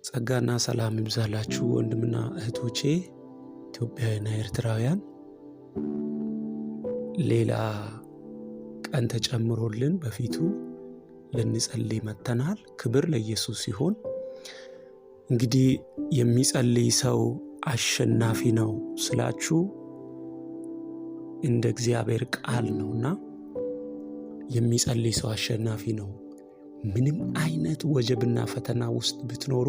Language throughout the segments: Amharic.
ጸጋና ሰላም ይብዛላችሁ ወንድምና እህቶቼ ኢትዮጵያውያንና ኤርትራውያን። ሌላ ቀን ተጨምሮልን በፊቱ ልንጸልይ መጥተናል። ክብር ለኢየሱስ ይሁን። እንግዲህ የሚጸልይ ሰው አሸናፊ ነው ስላችሁ እንደ እግዚአብሔር ቃል ነውና የሚጸልይ ሰው አሸናፊ ነው። ምንም አይነት ወጀብና ፈተና ውስጥ ብትኖሩ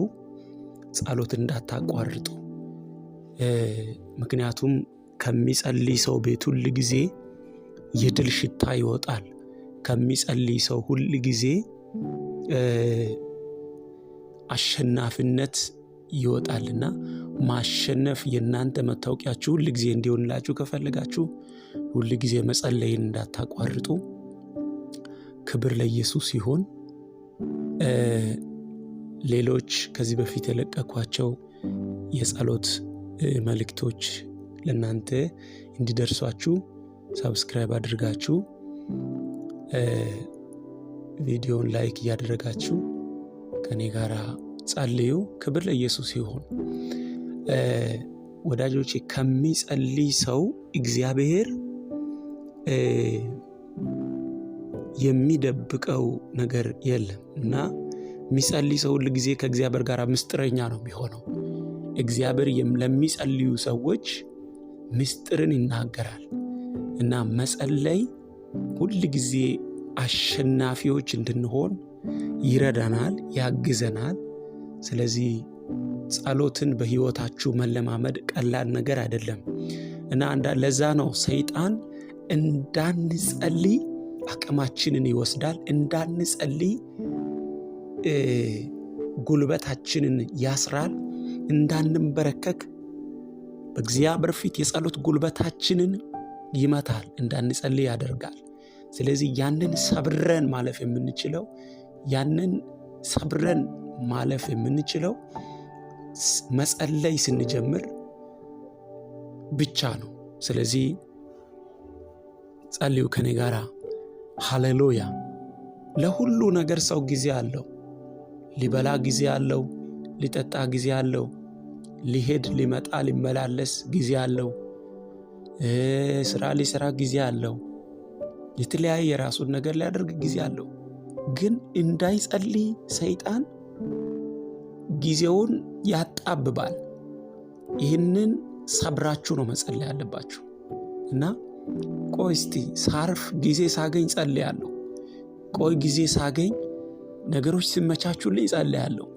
ጸሎት እንዳታቋርጡ። ምክንያቱም ከሚጸልይ ሰው ቤት ሁሉ ጊዜ የድል ሽታ ይወጣል። ከሚጸልይ ሰው ሁሉ ጊዜ አሸናፊነት ይወጣልና ማሸነፍ የናንተ መታወቂያችሁ ሁሉ ጊዜ እንዲሆንላችሁ ከፈለጋችሁ ሁሉ ጊዜ መጸለይን እንዳታቋርጡ። ክብር ለኢየሱስ ይሁን። ሌሎች ከዚህ በፊት የለቀኳቸው የጸሎት መልእክቶች ለናንተ እንዲደርሷችሁ ሰብስክራይብ አድርጋችሁ ቪዲዮን ላይክ ያደረጋችሁ ከኔ ጋራ ጸልዩ። ክብር ለኢየሱስ ይሁን። ወዳጆቼ ከሚጸልይ ሰው እግዚአብሔር የሚደብቀው ነገር የለም እና የሚጸልይ ሰው ሁሉ ጊዜ ከእግዚአብሔር ጋር ምስጢረኛ ነው የሚሆነው። እግዚአብሔር ለሚጸልዩ ሰዎች ምስጢርን ይናገራል እና መጸለይ ሁሉ ጊዜ አሸናፊዎች እንድንሆን ይረዳናል፣ ያግዘናል። ስለዚህ ጸሎትን በህይወታችሁ መለማመድ ቀላል ነገር አይደለም እና ለዛ ነው ሰይጣን እንዳንጸልይ አቅማችንን ይወስዳል። እንዳንጸልይ ጉልበታችንን ያስራል። እንዳንበረከክ በእግዚአብሔር ፊት የጸሎት ጉልበታችንን ይመታል፣ እንዳንጸልይ ያደርጋል። ስለዚህ ያንን ሰብረን ማለፍ የምንችለው መጸለይ ስንጀምር ብቻ ነው። ስለዚህ ጸልዩ ከኔ ጋራ። ሃሌሉያ። ለሁሉ ነገር ሰው ጊዜ አለው። ሊበላ ጊዜ አለው፣ ሊጠጣ ጊዜ አለው፣ ሊሄድ ሊመጣ ሊመላለስ ጊዜ አለው፣ ስራ ሊሰራ ጊዜ አለው፣ የተለያየ የራሱን ነገር ሊያደርግ ጊዜ አለው። ግን እንዳይጸልይ ሰይጣን ጊዜውን ያጣብባል። ይህንን ሰብራችሁ ነው መጸለይ ያለባችሁ እና ቆይ እስቲ ሳርፍ ጊዜ ሳገኝ ጸልያለሁ፣ ቆይ ጊዜ ሳገኝ ነገሮች ሲመቻቹልኝ ጸልያለሁ፣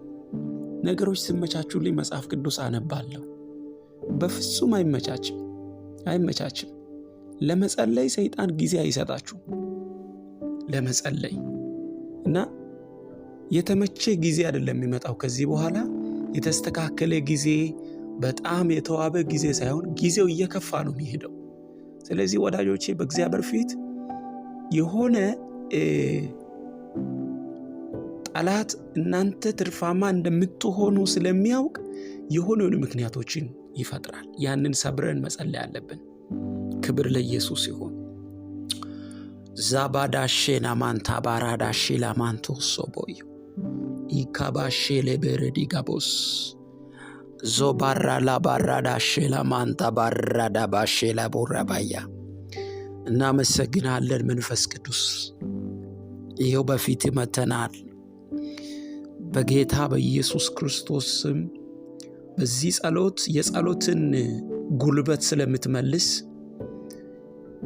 ነገሮች ሲመቻቹልኝ መጽሐፍ ቅዱስ አነባለሁ። በፍጹም አይመቻችም። ለመጸለይ ሰይጣን ጊዜ አይሰጣችሁ ለመጸለይ እና የተመቸ ጊዜ አይደለም የሚመጣው። ከዚህ በኋላ የተስተካከለ ጊዜ፣ በጣም የተዋበ ጊዜ ሳይሆን ጊዜው እየከፋ ነው የሚሄደው። ስለዚህ ወዳጆቼ በእግዚአብሔር ፊት የሆነ ጠላት እናንተ ትርፋማ እንደምትሆኑ ስለሚያውቅ የሆኑ ምክንያቶችን ይፈጥራል። ያንን ሰብረን መጸለይ አለብን። ክብር ለኢየሱስ ይሁን። ዛባዳሼና ማንታ ባራዳሼ ላማንቶ ሶቦይ ኢካባሼ ለበረዲ ጋቦስ ዞባራ ላባራዳሼ ላማንታ ባራዳ ባሼ ላቦራባያ። እናመሰግናለን መንፈስ ቅዱስ። ይሄው በፊት መተናል በጌታ በኢየሱስ ክርስቶስ ስም። በዚህ ጸሎት የጸሎትን ጉልበት ስለምትመልስ፣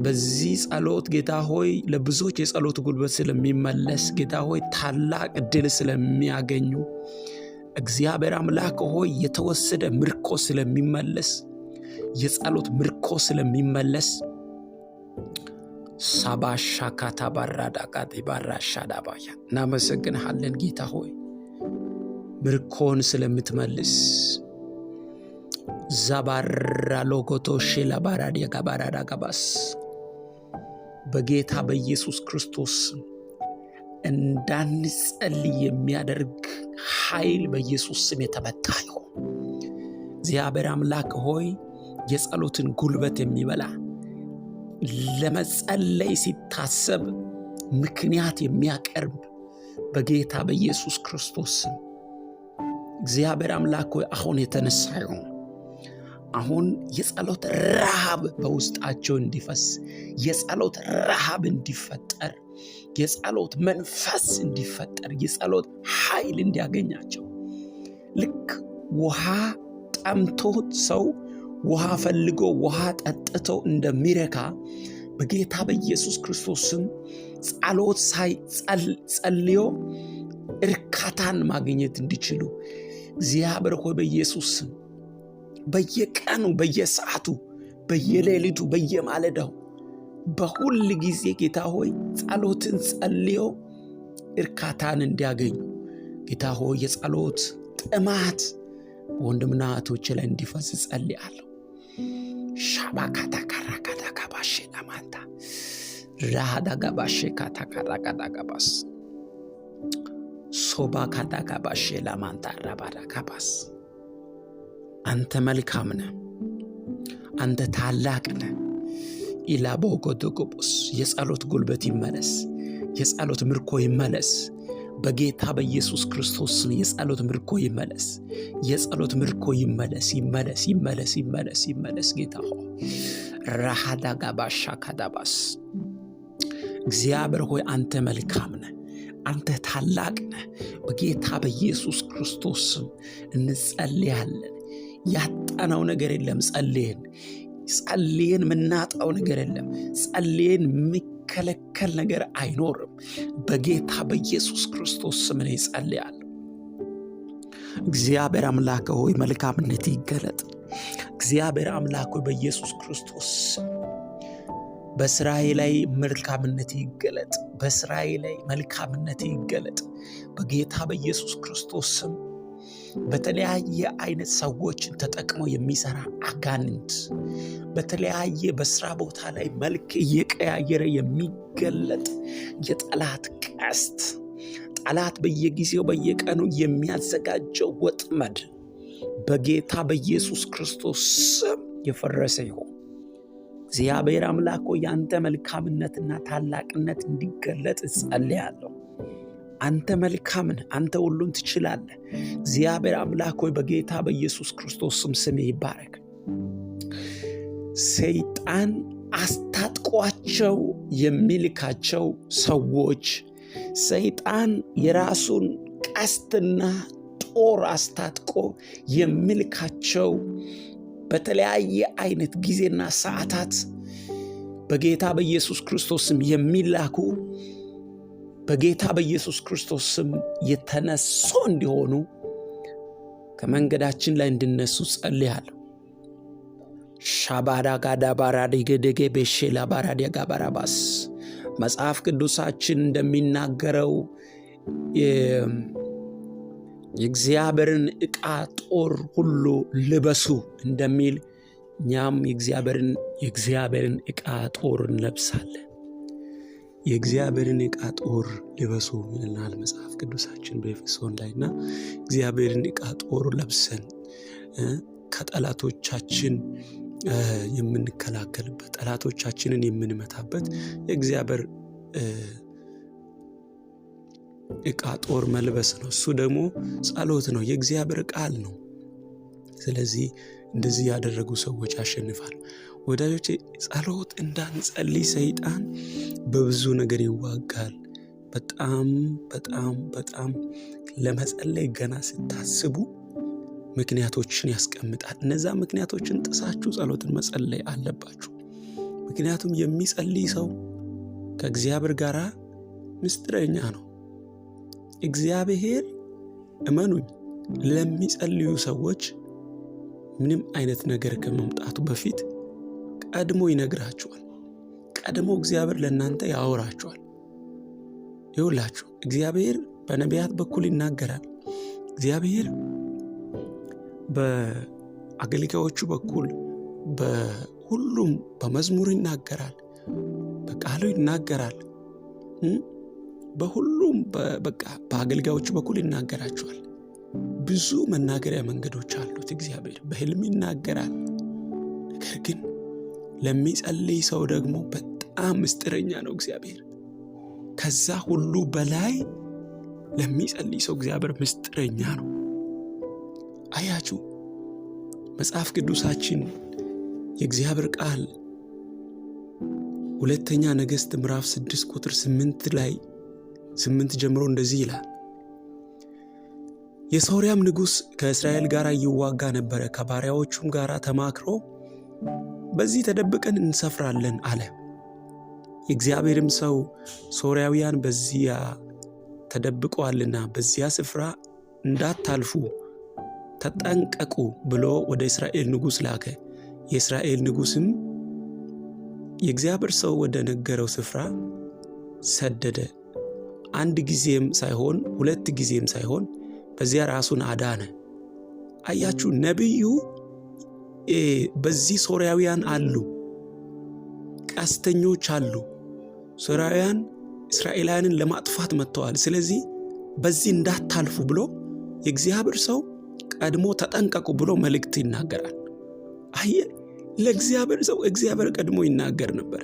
በዚህ ጸሎት ጌታ ሆይ ለብዙዎች የጸሎት ጉልበት ስለሚመለስ፣ ጌታ ሆይ ታላቅ ድል ስለሚያገኙ፣ እግዚአብሔር አምላክ ሆይ የተወሰደ ምርኮ ስለሚመለስ፣ የጸሎት ምርኮ ስለሚመለስ ሳባሻካታ ባራዳቃቲ ባራሻዳባያ እናመሰግንሃለን ጌታ ሆይ ምርኮን ስለምትመልስ። ዛባራ ሎጎቶ ሼላ ባራዲያ ጋባራዳ ጋባስ በጌታ በኢየሱስ ክርስቶስ እንዳንጸልይ የሚያደርግ ኃይል በኢየሱስ ስም የተመታ ይሁን። እግዚአብሔር አምላክ ሆይ የጸሎትን ጉልበት የሚበላ ለመጸለይ ሲታሰብ ምክንያት የሚያቀርብ በጌታ በኢየሱስ ክርስቶስ እግዚአብሔር አምላክ ሆይ አሁን የተነሳ ይሁን። አሁን የጸሎት ረሃብ በውስጣቸው እንዲፈስ፣ የጸሎት ረሃብ እንዲፈጠር፣ የጸሎት መንፈስ እንዲፈጠር፣ የጸሎት ኃይል እንዲያገኛቸው ልክ ውሃ ጠምቶት ሰው ውሃ ፈልጎ ውሃ ጠጥቶ እንደሚረካ በጌታ በኢየሱስ ክርስቶስ ስም ጸሎት ጸልዮ እርካታን ማግኘት እንዲችሉ እግዚአብሔር ሆይ በኢየሱስ ስም በየቀኑ በየሰዓቱ በየሌሊቱ በየማለዳው በሁል ጊዜ ጌታ ሆይ ጸሎትን ጸልዮ እርካታን እንዲያገኙ ጌታ ሆይ የጸሎት ጥማት ወንድምና እህቶች ላይ እንዲፈስ ጸልያለሁ። ሻባካታ ካራካታ ካባሼ ለማንታ ራሃዳ ጋባሼ ካታ ካራካታ ጋባስ ሶባካታ ጋባሼ ለማንታ ራባዳ ጋባስ አንተ መልካም ነህ፣ አንተ ታላቅ ነህ። ኢላቦጎዶጎቦስ የጸሎት ጉልበት ይመለስ፣ የጸሎት ምርኮ ይመለስ። በጌታ በኢየሱስ ክርስቶስ ስም የጸሎት ምርኮ ይመለስ፣ የጸሎት ምርኮ ይመለስ፣ ይመለስ፣ ይመለስ፣ ይመለስ፣ ይመለስ። ጌታ ሆይ ራሃዳ ጋባሻ ካዳባስ እግዚአብሔር ሆይ አንተ መልካም ነህ፣ አንተ ታላቅ ነህ። በጌታ በኢየሱስ ክርስቶስ ስም እንጸልያለን። ያጣነው ነገር የለም። ጸልየን ምናጣው ነገር የለም። ጸልየን የሚከለከል ነገር አይኖርም። በጌታ በኢየሱስ ክርስቶስ ስም ነው ጸልያለሁ። እግዚአብሔር አምላክ ሆይ መልካምነት ይገለጥ። እግዚአብሔር አምላክ ሆይ በኢየሱስ ክርስቶስ በስራዬ ላይ መልካምነት ይገለጥ። በስራዬ ላይ መልካምነት ይገለጥ። በጌታ በኢየሱስ ክርስቶስ ስም በተለያየ አይነት ሰዎችን ተጠቅሞ የሚሰራ አጋንንት በተለያየ በስራ ቦታ ላይ መልክ እየቀያየረ የሚገለጥ የጠላት ቀስት ጠላት በየጊዜው በየቀኑ የሚያዘጋጀው ወጥመድ በጌታ በኢየሱስ ክርስቶስ ስም የፈረሰ ይሁን። እግዚአብሔር አምላክ ሆይ ያንተ መልካምነትና ታላቅነት እንዲገለጥ ጸልያለሁ። አንተ መልካም ነህ፣ አንተ ሁሉን ትችላለህ። እግዚአብሔር አምላክ ሆይ በጌታ በኢየሱስ ክርስቶስ ስም ይባረክ። ሰይጣን አስታጥቋቸው የሚልካቸው ሰዎች ሰይጣን የራሱን ቀስትና ጦር አስታጥቆ የሚልካቸው በተለያየ አይነት ጊዜና ሰዓታት በጌታ በኢየሱስ ክርስቶስ ስም የሚላኩ በጌታ በኢየሱስ ክርስቶስ ስም የተነሱ እንዲሆኑ ከመንገዳችን ላይ እንድነሱ ጸልያለሁ። ሻባዳ ጋዳ ባራዲ ገደገ በሽላ ባራዲ ጋባራባስ መጽሐፍ ቅዱሳችን እንደሚናገረው የእግዚአብሔርን ዕቃ ጦር ሁሉ ልበሱ እንደሚል እኛም የእግዚአብሔርን ዕቃ ጦር እንለብሳለን። የእግዚአብሔርን ዕቃ ጦር ልበሱ ይላል መጽሐፍ ቅዱሳችን በኤፌሶን ላይና እግዚአብሔርን ዕቃ ጦር ለብሰን ከጠላቶቻችን የምንከላከልበት ጠላቶቻችንን የምንመታበት የእግዚአብሔር ዕቃ ጦር መልበስ ነው። እሱ ደግሞ ጸሎት ነው፣ የእግዚአብሔር ቃል ነው። ስለዚህ እንደዚህ ያደረጉ ሰዎች ያሸንፋሉ። ወዳጆቼ ጸሎት እንዳንጸልይ ሰይጣን በብዙ ነገር ይዋጋል። በጣም በጣም በጣም ለመጸለይ ገና ስታስቡ ምክንያቶችን ያስቀምጣል። እነዛ ምክንያቶችን ጥሳችሁ ጸሎትን መጸለይ አለባችሁ። ምክንያቱም የሚጸልይ ሰው ከእግዚአብሔር ጋር ምስጢረኛ ነው። እግዚአብሔር እመኑኝ ለሚጸልዩ ሰዎች ምንም አይነት ነገር ከመምጣቱ በፊት ቀድሞ ይነግራቸዋል። ቀድሞ እግዚአብሔር ለእናንተ ያወራቸዋል። ይኸውላችሁ እግዚአብሔር በነቢያት በኩል ይናገራል። እግዚአብሔር በአገልጋዮቹ በኩል በሁሉም በመዝሙር ይናገራል፣ በቃሉ ይናገራል። በሁሉም በአገልጋዮቹ በኩል ይናገራቸዋል። ብዙ መናገሪያ መንገዶች አሉት። እግዚአብሔር በህልም ይናገራል። ነገር ግን ለሚጸልይ ሰው ደግሞ በጣም ምስጢረኛ ነው እግዚአብሔር። ከዛ ሁሉ በላይ ለሚጸልይ ሰው እግዚአብሔር ምስጢረኛ ነው። አያችሁ መጽሐፍ ቅዱሳችን የእግዚአብሔር ቃል ሁለተኛ ነገሥት ምዕራፍ 6 ቁጥር 8 ላይ 8 ጀምሮ እንደዚህ ይላል። የሶርያም ንጉሥ ከእስራኤል ጋር ይዋጋ ነበረ። ከባሪያዎቹም ጋር ተማክሮ በዚህ ተደብቀን እንሰፍራለን አለ። የእግዚአብሔርም ሰው ሶርያውያን በዚያ ተደብቀዋልና በዚያ ስፍራ እንዳታልፉ ተጠንቀቁ ብሎ ወደ እስራኤል ንጉሥ ላከ። የእስራኤል ንጉሥም የእግዚአብሔር ሰው ወደ ነገረው ስፍራ ሰደደ። አንድ ጊዜም ሳይሆን ሁለት ጊዜም ሳይሆን በዚያ ራሱን አዳነ። አያችሁ ነቢዩ በዚህ ሶርያውያን አሉ፣ ቀስተኞች አሉ። ሶርያውያን እስራኤላውያንን ለማጥፋት መጥተዋል። ስለዚህ በዚህ እንዳታልፉ ብሎ የእግዚአብሔር ሰው ቀድሞ ተጠንቀቁ ብሎ መልእክት ይናገራል። አየ ለእግዚአብሔር ሰው እግዚአብሔር ቀድሞ ይናገር ነበር።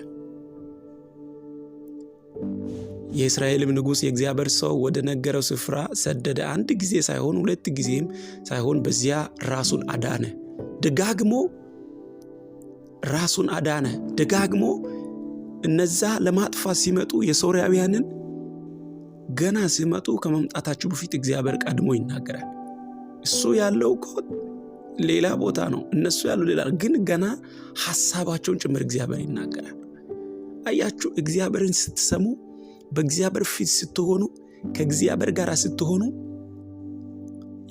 የእስራኤልም ንጉሥ የእግዚአብሔር ሰው ወደ ነገረው ስፍራ ሰደደ። አንድ ጊዜ ሳይሆን ሁለት ጊዜም ሳይሆን በዚያ ራሱን አዳነ። ደጋግሞ ራሱን አዳነ። ደጋግሞ እነዛ ለማጥፋት ሲመጡ የሶርያውያንን ገና ሲመጡ ከመምጣታቸው በፊት እግዚአብሔር ቀድሞ ይናገራል። እሱ ያለው እኮ ሌላ ቦታ ነው፣ እነሱ ያለው ሌላ፣ ግን ገና ሐሳባቸውን ጭምር እግዚአብሔር ይናገራል። አያችሁ እግዚአብሔርን ስትሰሙ፣ በእግዚአብሔር ፊት ስትሆኑ፣ ከእግዚአብሔር ጋር ስትሆኑ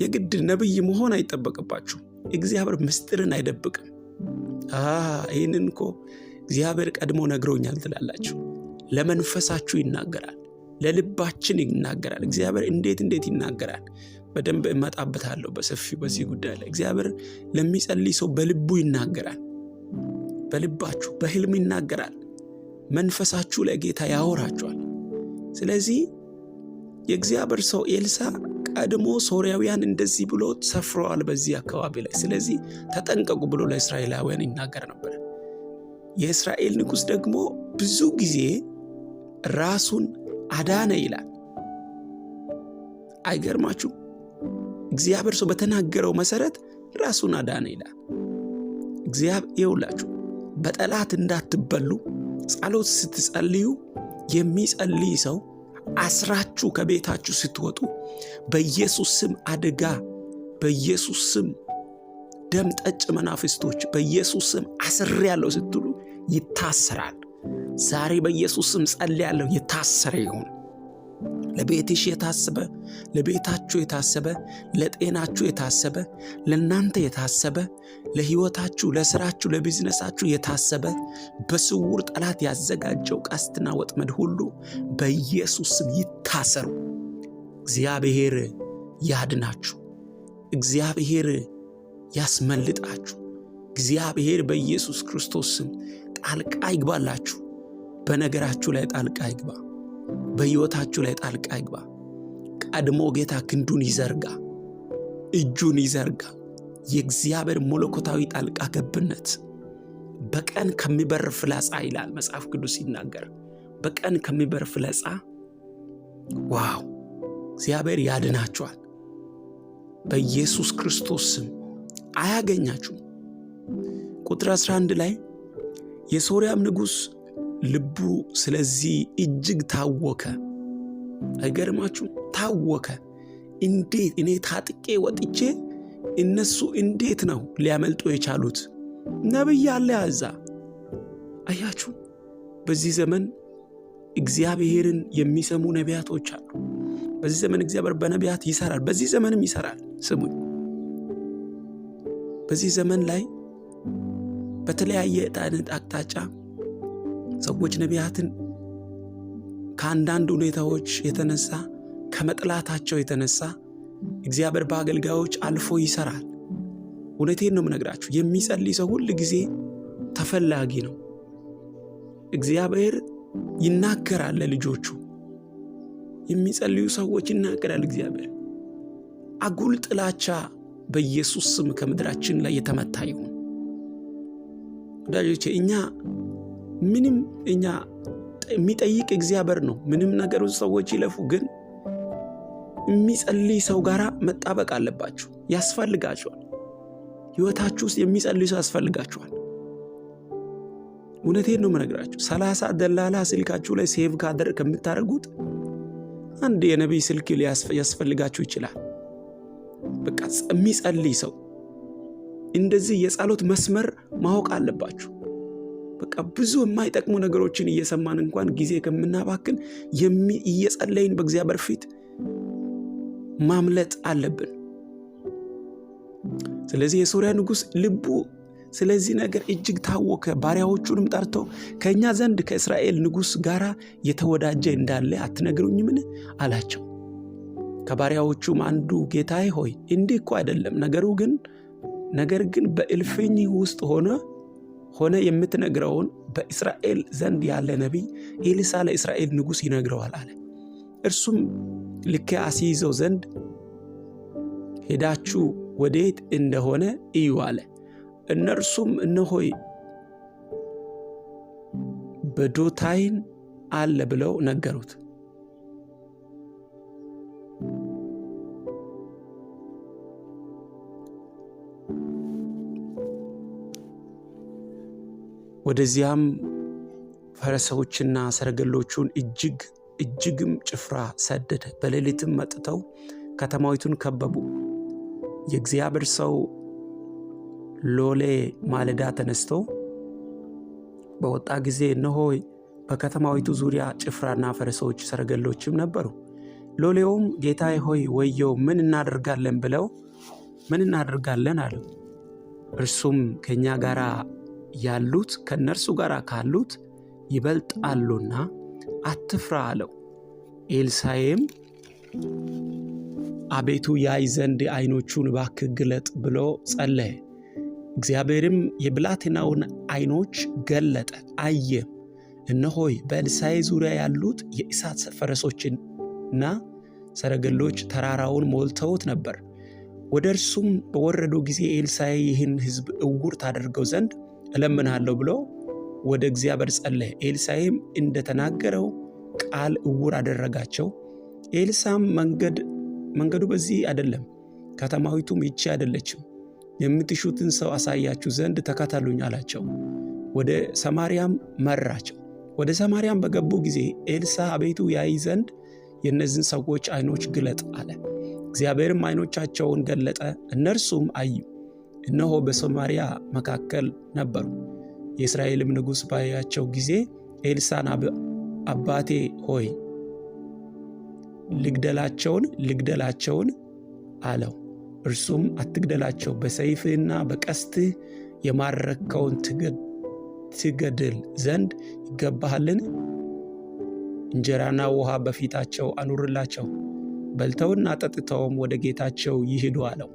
የግድ ነብይ መሆን አይጠበቅባችሁ። እግዚአብሔር ምስጢርን አይደብቅም። ይህንን እኮ እግዚአብሔር ቀድሞ ነግሮኛል ትላላችሁ። ለመንፈሳችሁ ይናገራል፣ ለልባችን ይናገራል። እግዚአብሔር እንዴት ይናገራል? በደንብ እመጣበታለሁ በሰፊው በዚህ ጉዳይ ላይ። እግዚአብሔር ለሚጸልይ ሰው በልቡ ይናገራል። በልባችሁ በህልም ይናገራል። መንፈሳችሁ ለጌታ ያወራችኋል። ስለዚህ የእግዚአብሔር ሰው ኤልሳ ቀድሞ ሶርያውያን እንደዚህ ብሎ ሰፍረዋል በዚህ አካባቢ ላይ፣ ስለዚህ ተጠንቀቁ ብሎ ለእስራኤላውያን ይናገር ነበር። የእስራኤል ንጉሥ ደግሞ ብዙ ጊዜ ራሱን አዳነ ይላል። አይገርማችሁ? እግዚአብሔር ሰው በተናገረው መሰረት ራሱን አዳነ ይላል። እግዚአብሔር ይውላችሁ በጠላት እንዳትበሉ ጸሎት ስትጸልዩ የሚጸልይ ሰው አስራችሁ ከቤታችሁ ስትወጡ በኢየሱስ ስም አደጋ፣ በኢየሱስ ስም ደም ጠጭ መናፍስቶች በኢየሱስ ስም አስሬያለሁ ስትሉ ይታሰራል። ዛሬ በኢየሱስ ስም ጸልያለሁ፣ የታሰረ ይሁን። ለቤትሽ የታሰበ፣ ለቤታችሁ የታሰበ፣ ለጤናችሁ የታሰበ፣ ለእናንተ የታሰበ፣ ለሕይወታችሁ፣ ለሥራችሁ፣ ለቢዝነሳችሁ የታሰበ በስውር ጠላት ያዘጋጀው ቀስትና ወጥመድ ሁሉ በኢየሱስ ስም ይታሰሩ። እግዚአብሔር ያድናችሁ። እግዚአብሔር ያስመልጣችሁ። እግዚአብሔር በኢየሱስ ክርስቶስ ስም ጣልቃ ይግባላችሁ። በነገራችሁ ላይ ጣልቃ ይግባ። በሕይወታችሁ ላይ ጣልቃ ይግባ። ቀድሞ ጌታ ክንዱን ይዘርጋ፣ እጁን ይዘርጋ። የእግዚአብሔር መለኮታዊ ጣልቃ ገብነት በቀን ከሚበር ፍላጻ ይላል መጽሐፍ ቅዱስ ሲናገር፣ በቀን ከሚበር ፍላጻ ዋው እግዚአብሔር ያድናችኋል። በኢየሱስ ክርስቶስ ስም አያገኛችሁም። ቁጥር 11 ላይ የሶርያም ንጉሥ ልቡ ስለዚህ እጅግ ታወከ። አይገርማችሁ? ታወከ። እንዴት እኔ ታጥቄ ወጥቼ እነሱ እንዴት ነው ሊያመልጡ የቻሉት? ነብይ አለ ያዛ። አያችሁ በዚህ ዘመን እግዚአብሔርን የሚሰሙ ነቢያቶች አሉ። በዚህ ዘመን እግዚአብሔር በነቢያት ይሰራል። በዚህ ዘመንም ይሰራል። ስሙኝ፣ በዚህ ዘመን ላይ በተለያየ አቅጣጫ ሰዎች ነቢያትን ከአንዳንድ ሁኔታዎች የተነሳ ከመጥላታቸው የተነሳ እግዚአብሔር በአገልጋዮች አልፎ ይሰራል። እውነቴን ነው የምነግራችሁ። የሚጸልይ ሰው ሁል ጊዜ ተፈላጊ ነው። እግዚአብሔር ይናገራል ለልጆቹ። የሚጸልዩ ሰዎች ይናገራል እግዚአብሔር። አጉል ጥላቻ በኢየሱስ ስም ከምድራችን ላይ የተመታ ይሁን። ወዳጆቼ እኛ የሚጠይቅ እግዚአብሔር ነው። ምንም ነገር ሰዎች ይለፉ፣ ግን የሚጸልይ ሰው ጋር መጣበቅ አለባችሁ። ያስፈልጋችኋል። ሕይወታችሁ ውስጥ የሚጸልይ ሰው ያስፈልጋችኋል። እውነቴን ነው የምነግራችሁ። 30 ደላላ ስልካችሁ ላይ ሴቭ ከምታደርጉት አንድ የነቢይ ስልክ ያስፈልጋችሁ ይችላል። በቃ የሚጸልይ ሰው እንደዚህ የጸሎት መስመር ማወቅ አለባችሁ። በቃ ብዙ የማይጠቅሙ ነገሮችን እየሰማን እንኳን ጊዜ ከምናባክን እየጸለይን በእግዚአብሔር ፊት ማምለጥ አለብን። ስለዚህ የሶርያ ንጉሥ ልቡ ስለዚህ ነገር እጅግ ታወከ። ባሪያዎቹንም ጠርቶ ከእኛ ዘንድ ከእስራኤል ንጉሥ ጋር የተወዳጀ እንዳለ አትነግሩኝምን አላቸው። ከባሪያዎቹም አንዱ ጌታዬ ሆይ እንዲህ እኮ አይደለም፣ ነገር ግን በእልፍኝ ውስጥ ሆነ የምትነግረውን በእስራኤል ዘንድ ያለ ነቢይ ኤሊሳ ለእስራኤል ንጉሥ ይነግረዋል አለ። እርሱም ልኬ አስይዘው ዘንድ ሄዳችሁ ወዴት እንደሆነ እዩ አለ። እነርሱም እነሆይ በዶታይን አለ ብለው ነገሩት። ወደዚያም ፈረሰኞችና ሰረገሎቹን እጅግም ጭፍራ ሰደደ። በሌሊትም መጥተው ከተማይቱን ከበቡ። የእግዚአብሔር ሰው ሎሌ ማለዳ ተነስቶ በወጣ ጊዜ እነሆ በከተማይቱ ዙሪያ ጭፍራና ፈረሶች ሰረገሎችም ነበሩ። ሎሌውም ጌታዬ ሆይ ወየው፣ ምን እናደርጋለን አለው። እርሱም ከእኛ ጋር ያሉት ከእነርሱ ጋር ካሉት ይበልጣሉና አትፍራ አለው። ኤልሳዕም አቤቱ ያይ ዘንድ ዓይኖቹን እባክህ ግለጥ ብሎ ጸለየ። እግዚአብሔርም የብላቴናውን ዓይኖች ገለጠ፣ አየም። እነሆይ በኤልሳዕ ዙሪያ ያሉት የእሳት ፈረሶችና ሰረገሎች ተራራውን ሞልተውት ነበር። ወደ እርሱም በወረዱ ጊዜ ኤልሳዕ ይህን ሕዝብ ዕውር ታደርገው ዘንድ እለምንሃለሁ ብሎ ወደ እግዚአብሔር ጸለየ። ኤልሳዕም እንደተናገረው ቃል ዕውር አደረጋቸው። ኤልሳዕም መንገዱ በዚህ አይደለም፣ ከተማይቱም ይቺ አይደለችም፣ የምትሹትን ሰው አሳያችሁ ዘንድ ተከተሉኝ አላቸው። ወደ ሰማርያም መራቸው። ወደ ሰማርያም በገቡ ጊዜ ኤልሳዕ አቤቱ ያይ ዘንድ የእነዚህን ሰዎች ዓይኖች ግለጥ አለ። እግዚአብሔርም ዓይኖቻቸውን ገለጠ፣ እነርሱም አዩ። እነሆ በሰማርያ መካከል ነበሩ። የእስራኤልም ንጉሥ ባያቸው ጊዜ ኤልሳዕን አባቴ ሆይ ልግደላቸውን አለው። እርሱም አትግደላቸው፣ በሰይፍህና በቀስትህ የማረከውን ትገድል ዘንድ ይገባሃልን? እንጀራና ውሃ በፊታቸው አኑርላቸው፣ በልተውና ጠጥተውም ወደ ጌታቸው ይሂዱ አለው።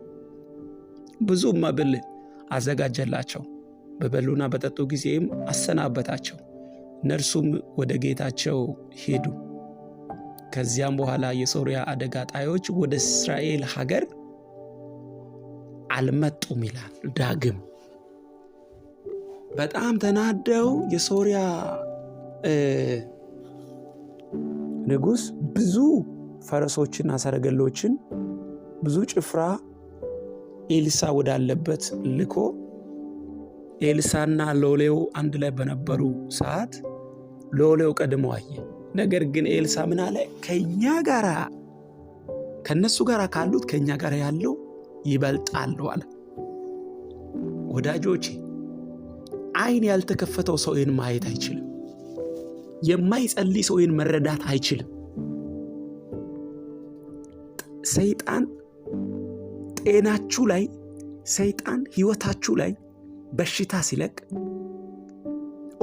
ብዙ መብል አዘጋጀላቸው። በበሉና በጠጡ ጊዜም አሰናበታቸው። እነርሱም ወደ ጌታቸው ሄዱ። ከዚያም በኋላ የሶርያ አደጋ ጣዮች ወደ እስራኤል ሀገር አልመጡም ይላል። ዳግም በጣም ተናደው የሶርያ ንጉሥ ብዙ ፈረሶችና ሰረገሎችን ብዙ ጭፍራ ኤልሳዕ ወዳለበት ልኮ ኤልሳዕና ሎሌው አንድ ላይ በነበሩ ሰዓት ሎሌው ቀድሞ አየ። ነገር ግን ኤልሳዕ ምን አለ? ከነሱ ጋር ካሉት ከኛ ጋር ያለው ይበልጣል አለ። ወዳጆቼ ዓይን ያልተከፈተው ሰው ይህን ማየት አይችልም። የማይጸልይ ሰው ይህን መረዳት አይችልም። ሰይጣን ጤናችሁ ላይ፣ ሰይጣን ሕይወታችሁ ላይ በሽታ ሲለቅ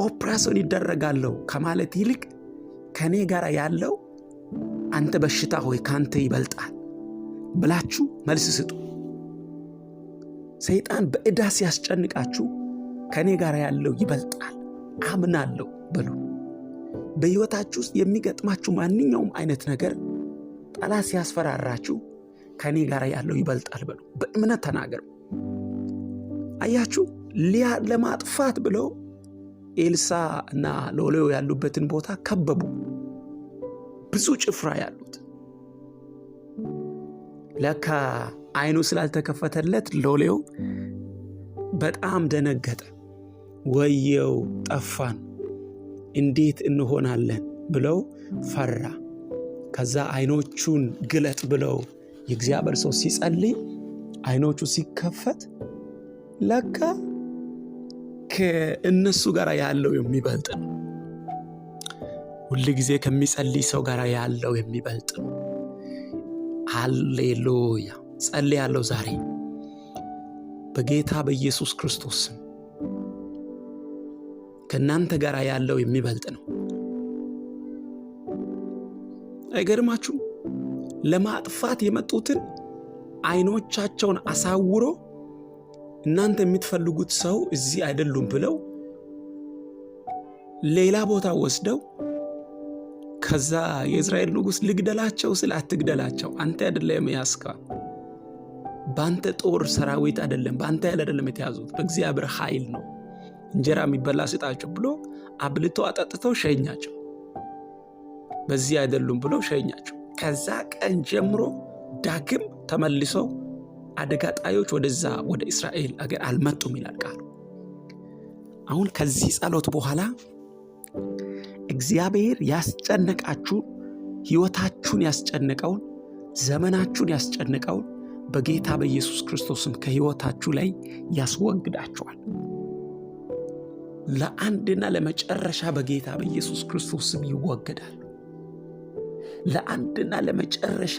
ኦፕራሲዮን ይደረጋለሁ ከማለት ይልቅ ከኔ ጋር ያለው አንተ በሽታ ሆይ ካንተ ይበልጣል ብላችሁ መልስ ስጡ። ሰይጣን በዕዳ ሲያስጨንቃችሁ ከኔ ጋር ያለው ይበልጣል አምናለሁ በሉ። በሕይወታችሁ ውስጥ የሚገጥማችሁ ማንኛውም አይነት ነገር ጠላት ሲያስፈራራችሁ ከኔ ጋር ያለው ይበልጣል በሉ። በእምነት ተናገሩ። አያችሁ፣ ለማጥፋት ብለው ኤልሳዕ እና ሎሌው ያሉበትን ቦታ ከበቡ። ብዙ ጭፍራ ያሉት ለካ አይኑ ስላልተከፈተለት ሎሌው በጣም ደነገጠ። ወየው ጠፋን፣ እንዴት እንሆናለን ብለው ፈራ። ከዛ አይኖቹን ግለጥ ብለው የእግዚአብሔር ሰው ሲጸልይ አይኖቹ ሲከፈት ለካ ከእነሱ ጋር ያለው የሚበልጥ ነው። ሁል ጊዜ ከሚጸልይ ሰው ጋር ያለው የሚበልጥ ነው። ሃሌሉያ። ጸልያለሁ ዛሬ በጌታ በኢየሱስ ክርስቶስ ስም ከእናንተ ጋር ያለው የሚበልጥ ነው። አይገርማችሁም? ለማጥፋት የመጡትን አይኖቻቸውን አሳውሮ እናንተ የምትፈልጉት ሰው እዚህ አይደሉም ብለው ሌላ ቦታ ወስደው ከዛ የእስራኤል ንጉሥ ልግደላቸው ስለ አትግደላቸው፣ አንተ አይደለም ያስከው፣ በአንተ ጦር ሰራዊት አይደለም፣ በአንተ ኃይል አይደለም የተያዙት፣ በእግዚአብሔር ኃይል ነው፣ እንጀራ የሚበላ ስጣቸው ብሎ አብልቶ አጠጥቶ ሸኛቸው። በዚህ አይደሉም ብሎ ሸኛቸው። ከዛ ቀን ጀምሮ ዳግም ተመልሰው አደጋ ጣዮች ወደዛ ወደ እስራኤል አገር አልመጡም ይላል ቃሉ። አሁን ከዚህ ጸሎት በኋላ እግዚአብሔር ያስጨነቃችሁ ሕይወታችሁን ያስጨነቀውን ዘመናችሁን ያስጨነቀውን በጌታ በኢየሱስ ክርስቶስም ከሕይወታችሁ ላይ ያስወግዳችኋል። ለአንድና ለመጨረሻ በጌታ በኢየሱስ ክርስቶስም ይወገዳል። ለአንድና ለመጨረሻ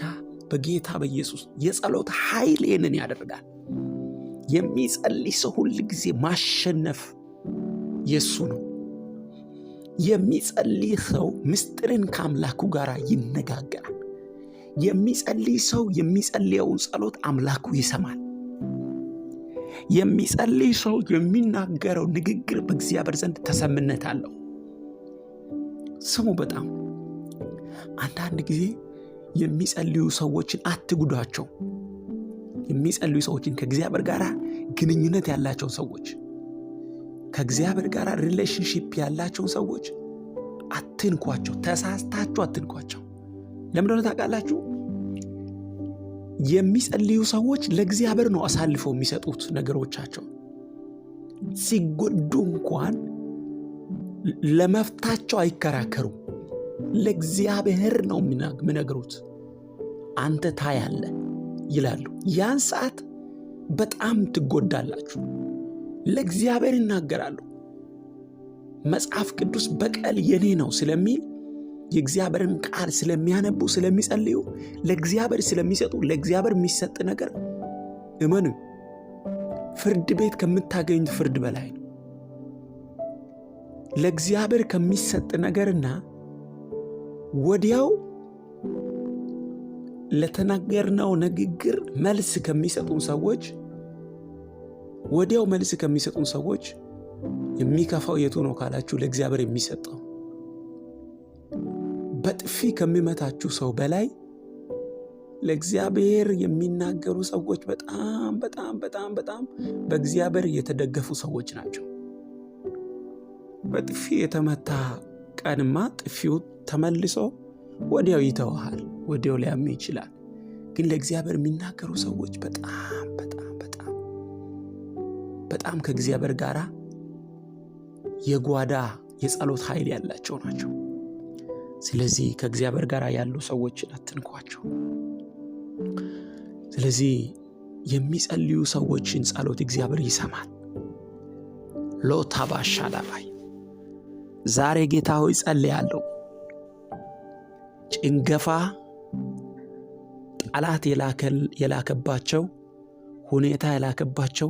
በጌታ በኢየሱስ የጸሎት ኃይል ይህንን ያደርጋል። የሚጸልይ ሰው ሁል ጊዜ ማሸነፍ የሱ ነው። የሚጸልይ ሰው ምስጢርን ከአምላኩ ጋር ይነጋገራል። የሚጸልይ ሰው የሚጸልየውን ጸሎት አምላኩ ይሰማል። የሚጸልይ ሰው የሚናገረው ንግግር በእግዚአብሔር ዘንድ ተሰምነት አለው። ስሙ በጣም አንዳንድ ጊዜ የሚጸልዩ ሰዎችን አትጉዷቸው። የሚጸልዩ ሰዎችን ከእግዚአብሔር ጋር ግንኙነት ያላቸው ሰዎች ከእግዚአብሔር ጋር ሪሌሽንሺፕ ያላቸውን ሰዎች አትንኳቸው። ተሳስታችሁ አትንኳቸው። ለምን እንደሆነ ታውቃላችሁ? የሚጸልዩ ሰዎች ለእግዚአብሔር ነው አሳልፈው የሚሰጡት ነገሮቻቸው። ሲጎዱ እንኳን ለመፍታቸው አይከራከሩም። ለእግዚአብሔር ነው የሚነግሩት። አንተ ታያለህ ይላሉ። ያን ሰዓት በጣም ትጎዳላችሁ። ለእግዚአብሔር ይናገራሉ። መጽሐፍ ቅዱስ በቀል የኔ ነው ስለሚል የእግዚአብሔርን ቃል ስለሚያነቡ ስለሚጸልዩ ለእግዚአብሔር ስለሚሰጡ ለእግዚአብሔር የሚሰጥ ነገር እመኑ ፍርድ ቤት ከምታገኙት ፍርድ በላይ ነው። ለእግዚአብሔር ከሚሰጥ ነገርና ወዲያው ለተናገርነው ንግግር መልስ ከሚሰጡን ሰዎች የሚከፋው የቱ ነው ካላችሁ ለእግዚአብሔር የሚሰጠው። በጥፊ ከሚመታችሁ ሰው በላይ ለእግዚአብሔር የሚናገሩ ሰዎች በጣም በጣም በጣም በጣም በእግዚአብሔር የተደገፉ ሰዎች ናቸው። በጥፊ የተመታ ቀንማ ጥፊው ተመልሶ ወዲያው ይተዋል፣ ወዲያው ሊያም ይችላል። ግን ለእግዚአብሔር የሚናገሩ ሰዎች በጣም በጣም በጣም በጣም ከእግዚአብሔር ጋር የጓዳ የጸሎት ኃይል ያላቸው ናቸው። ስለዚህ ከእግዚአብሔር ጋር ያሉ ሰዎችን አትንኳቸው። ስለዚህ የሚጸልዩ ሰዎችን ጸሎት እግዚአብሔር ይሰማል። ሎታባሻላባይ ዛሬ ጌታ ሆይ ጸልያለሁ። ጭንገፋ ጠላት የላከባቸው ሁኔታ የላከባቸው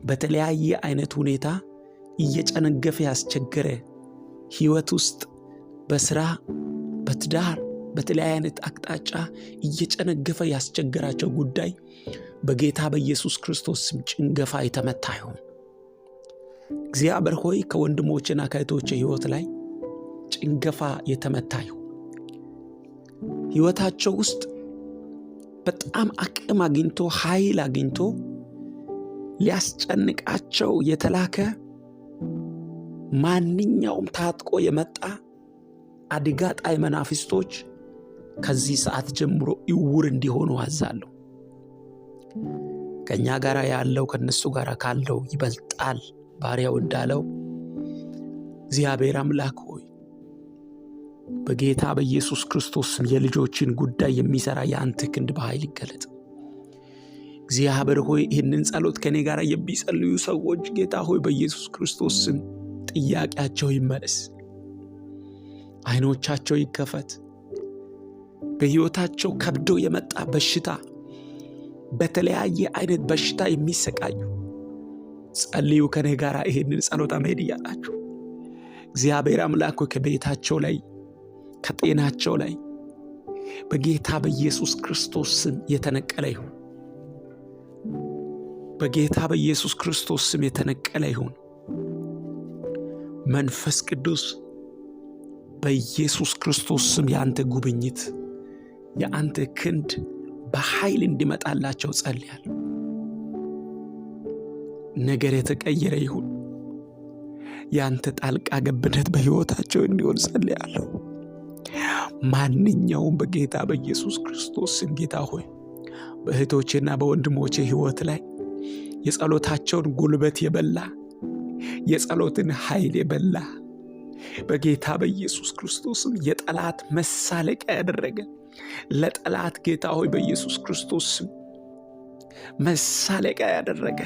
በተለያየ አይነት ሁኔታ እየጨነገፈ ያስቸገረ ሕይወት ውስጥ በስራ በትዳር በተለያየ አይነት አቅጣጫ እየጨነገፈ ያስቸገራቸው ጉዳይ በጌታ በኢየሱስ ክርስቶስ ስም ጭንገፋ የተመታ ይሁን። እግዚአብሔር ሆይ ከወንድሞችና ከእህቶቼ ሕይወት ላይ ጭንገፋ የተመታ ይሁን። ሕይወታቸው ውስጥ በጣም አቅም አግኝቶ ኃይል አግኝቶ ሊያስጨንቃቸው የተላከ ማንኛውም ታጥቆ የመጣ አደጋ ጣይ መናፍስቶች ከዚህ ሰዓት ጀምሮ እውር እንዲሆኑ አዛለሁ። ከኛ ጋር ያለው ከነሱ ጋር ካለው ይበልጣል ባሪያው እንዳለው እግዚአብሔር አምላክ ሆይ በጌታ በኢየሱስ ክርስቶስ ስም የልጆችን ጉዳይ የሚሰራ የአንተ ክንድ በኃይል ይገለጥ። እግዚአብሔር ሆይ ይህንን ጸሎት ከኔ ጋር የሚጸልዩ ሰዎች ጌታ ሆይ በኢየሱስ ክርስቶስ ስም ጥያቄያቸው ይመለስ፣ አይኖቻቸው ይከፈት። በሕይወታቸው ከብዶ የመጣ በሽታ፣ በተለያየ አይነት በሽታ የሚሰቃዩ ጸልዩ ከኔ ጋር ይህንን ጸሎት አሜን እያላችሁ እግዚአብሔር አምላክ ከቤታቸው ላይ ከጤናቸው ላይ በጌታ በኢየሱስ ክርስቶስ ስም የተነቀለ ይሁን። በጌታ በኢየሱስ ክርስቶስ ስም የተነቀለ ይሁን። መንፈስ ቅዱስ በኢየሱስ ክርስቶስ ስም ያንተ ጉብኝት ያንተ ክንድ በኃይል እንዲመጣላቸው ጸልያለሁ። ነገር የተቀየረ ይሁን። ያንተ ጣልቃ ገብነት በሕይወታቸው እንዲሆን ጸልያለሁ። ማንኛውም በጌታ በኢየሱስ ክርስቶስ ስም ጌታ ሆይ በእህቶቼና በወንድሞቼ ሕይወት ላይ የጸሎታቸውን ጉልበት የበላ የጸሎትን ኃይል የበላ በጌታ በኢየሱስ ክርስቶስ ስም የጠላት መሳለቂያ ያደረገ ለጠላት ጌታ ሆይ በኢየሱስ ክርስቶስ ስም መሳለቂያ ያደረገ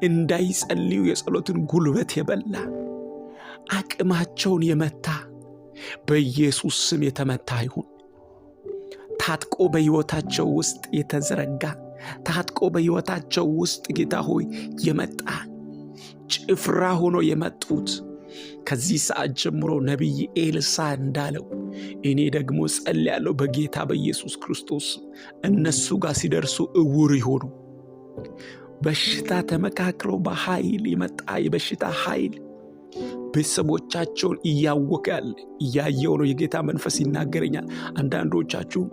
እንዳይጸልዩ የጸሎትን ጉልበት የበላ አቅማቸውን የመታ በኢየሱስ ስም የተመታ ይሁን። ታጥቆ በሕይወታቸው ውስጥ የተዘረጋ ታጥቆ በሕይወታቸው ውስጥ ጌታ ሆይ የመጣ ጭፍራ ሆኖ የመጡት ከዚህ ሰዓት ጀምሮ ነቢይ ኤልሳ እንዳለው እኔ ደግሞ ጸልያለሁ በጌታ በኢየሱስ ክርስቶስ እነሱ ጋር ሲደርሱ እውር ይሆኑ። በሽታ ተመካክረው በኃይል የመጣ የበሽታ ኃይል ቤተሰቦቻቸውን እያወከ ያለ እያየው ነው። የጌታ መንፈስ ይናገረኛል። አንዳንዶቻችሁ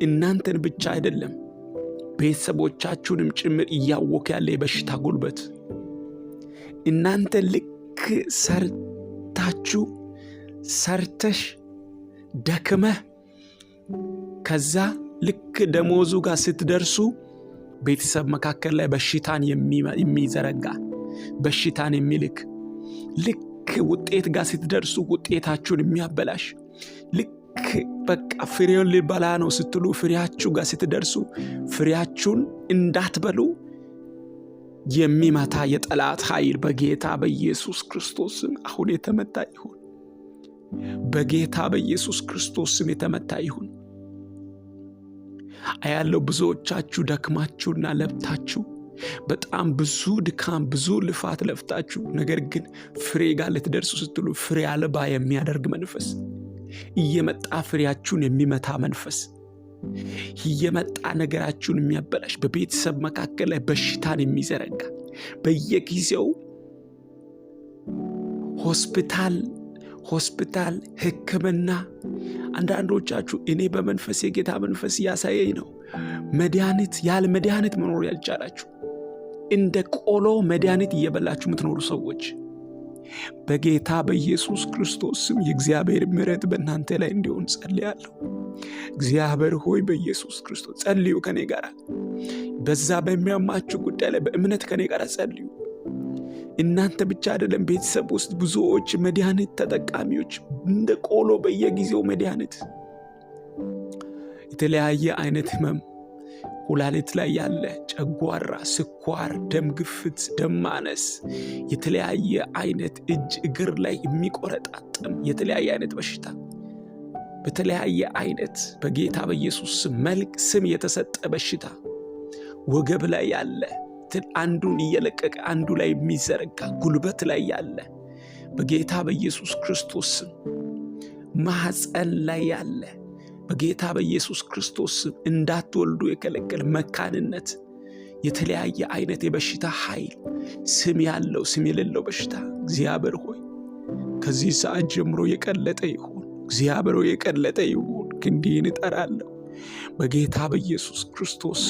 እናንተን ብቻ አይደለም ቤተሰቦቻችሁንም ጭምር እያወከ ያለ የበሽታ ጉልበት እናንተ ልክ ሰርተሽ ደክመህ ከዛ ልክ ደሞዙ ጋር ስትደርሱ ቤተሰብ መካከል ላይ በሽታን የሚዘረጋ በሽታን የሚልክ ልክ ውጤት ጋር ስትደርሱ ውጤታችሁን የሚያበላሽ ልክ በቃ ፍሬውን ሊበላ ነው ስትሉ ፍሬያችሁ ጋር ስትደርሱ ፍሬያችሁን እንዳትበሉ የሚመታ የጠላት ኃይል በጌታ በኢየሱስ ክርስቶስ ስም አሁን የተመታ ይሁን። በጌታ በኢየሱስ ክርስቶስ ስም የተመታ ይሁን። አያለው ብዙዎቻችሁ ደክማችሁና ለፍታችሁ በጣም ብዙ ድካም ብዙ ልፋት ለፍታችሁ ነገር ግን ፍሬ ጋር ልትደርሱ ስትሉ ፍሬ አልባ የሚያደርግ መንፈስ እየመጣ ፍሬያችሁን የሚመታ መንፈስ እየመጣ ነገራችሁን የሚያበላሽ በቤተሰብ መካከል ላይ በሽታን የሚዘረጋ በየጊዜው ሆስፒታል ሕክምና አንዳንዶቻችሁ እኔ በመንፈስ የጌታ መንፈስ ያሳየኝ ነው መድኃኒት ያለ መድኃኒት መኖር ያልቻላችሁ እንደ ቆሎ መድኃኒት እየበላችሁ የምትኖሩ ሰዎች በጌታ በኢየሱስ ክርስቶስ ስም የእግዚአብሔር ምሕረት በእናንተ ላይ እንዲሆን ጸልያለሁ። እግዚአብሔር ሆይ በኢየሱስ ክርስቶስ ጸልዩ ከኔ ጋር በዛ በሚያማችሁ ጉዳይ ላይ በእምነት ከኔ ጋር ጸልዩ። እናንተ ብቻ አይደለም ቤተሰብ ውስጥ ብዙዎች መድኃኒት ተጠቃሚዎች እንደ ቆሎ በየጊዜው መድኃኒት የተለያየ አይነት ህመም ኩላሊት ላይ ያለ ጨጓራ፣ ስኳር፣ ደም ግፍት፣ ደም ማነስ የተለያየ አይነት እጅ እግር ላይ የሚቆረጣጥም የተለያየ አይነት በሽታ በተለያየ አይነት በጌታ በኢየሱስ መልክ ስም የተሰጠ በሽታ ወገብ ላይ ያለ አንዱን እየለቀቀ አንዱ ላይ የሚዘረጋ ጉልበት ላይ ያለ በጌታ በኢየሱስ ክርስቶስ ማህፀን ላይ ያለ በጌታ በኢየሱስ ክርስቶስ እንዳትወልዱ የከለከለ መካንነት የተለያየ አይነት የበሽታ ኃይል ስም ያለው ስም የሌለው በሽታ እግዚአብሔር ሆይ ከዚህ ሰዓት ጀምሮ የቀለጠ ይሁን። እግዚአብሔር ሆይ የቀለጠ ይሁን። ክንዴን እጠራለሁ በጌታ በኢየሱስ ክርስቶስ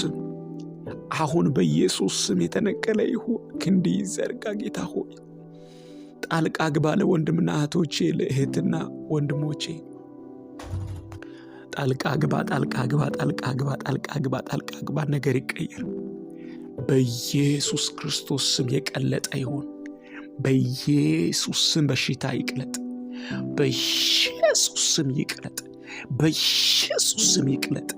አሁን በኢየሱስ ስም የተነቀለ ይሁን። ክንዴ ይዘርጋ። ጌታ ሆይ ጣልቃ ግባ ለወንድምና እህቶቼ ለእህትና ወንድሞቼ ጣልቃ ግባ፣ ጣልቃ ግባ፣ ጣልቃ ግባ፣ ጣልቃ ግባ፣ ጣልቃ ግባ። ነገር ይቀየር በኢየሱስ ክርስቶስ ስም። የቀለጠ ይሁን በኢየሱስ ስም። በሽታ ይቅለጥ በኢየሱስ ስም። ይቅለጥ በኢየሱስ ስም። ይቅለጥ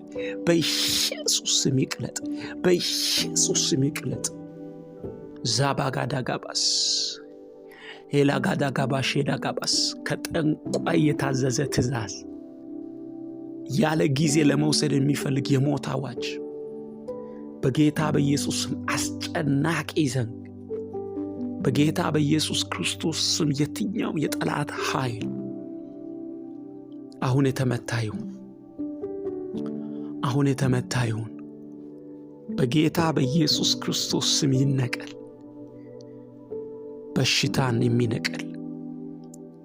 በኢየሱስ ስም። ይቅለጥ በኢየሱስ ስም። ይቅለጥ። ዛባጋዳጋባስ ኤላጋዳጋባሽ ሄዳጋባስ ከጠንቋይ የታዘዘ ትእዛዝ ያለ ጊዜ ለመውሰድ የሚፈልግ የሞት አዋጅ በጌታ በኢየሱስ ስም አስጨናቂ ዘንግ በጌታ በኢየሱስ ክርስቶስ ስም የትኛው የጠላት ኃይል አሁን የተመታ ይሁን፣ አሁን የተመታ ይሁን። በጌታ በኢየሱስ ክርስቶስ ስም ይነቀል። በሽታን የሚነቀል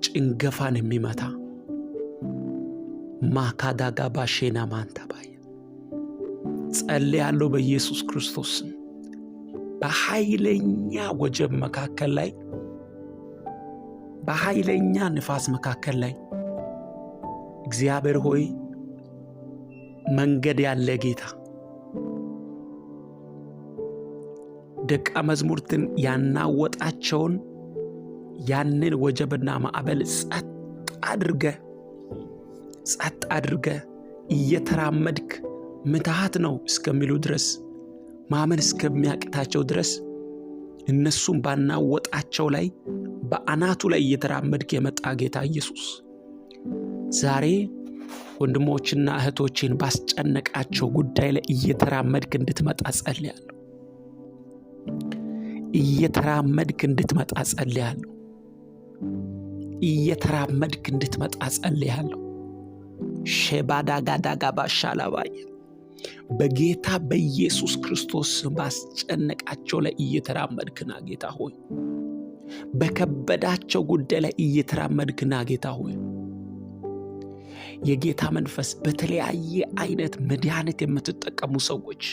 ጭንገፋን የሚመታ ማካዳጋ ባሼና ማንታባይ ጸልያለሁ በኢየሱስ ክርስቶስ ስም። በኃይለኛ ወጀብ መካከል ላይ በኃይለኛ ንፋስ መካከል ላይ እግዚአብሔር ሆይ መንገድ ያለ ጌታ ደቀ መዝሙርትን ያናወጣቸውን ያንን ወጀብና ማዕበል ጸጥ አድርገ እየተራመድክ ምትሃት ነው እስከሚሉ ድረስ ማመን እስከሚያቅታቸው ድረስ እነሱም ባናወጣቸው ላይ በአናቱ ላይ እየተራመድክ የመጣ ጌታ ኢየሱስ ዛሬ ወንድሞችና እህቶችን ባስጨነቃቸው ጉዳይ ላይ እየተራመድክ እንድትመጣ ጸልያለሁ። እየተራመድክ እንድትመጣ ጸልያለሁ። እየተራመድክ እንድትመጣ ጸልያለሁ። ሸባዳጋዳጋ ባሻላባይ በጌታ በኢየሱስ ክርስቶስ ባስጨነቃቸው ላይ እየተራመድክና ጌታ ሆይ በከበዳቸው ጉዳይ ላይ እየተራመድክና ጌታ ሆይ የጌታ መንፈስ በተለያየ አይነት መድኃኒት የምትጠቀሙ ሰዎች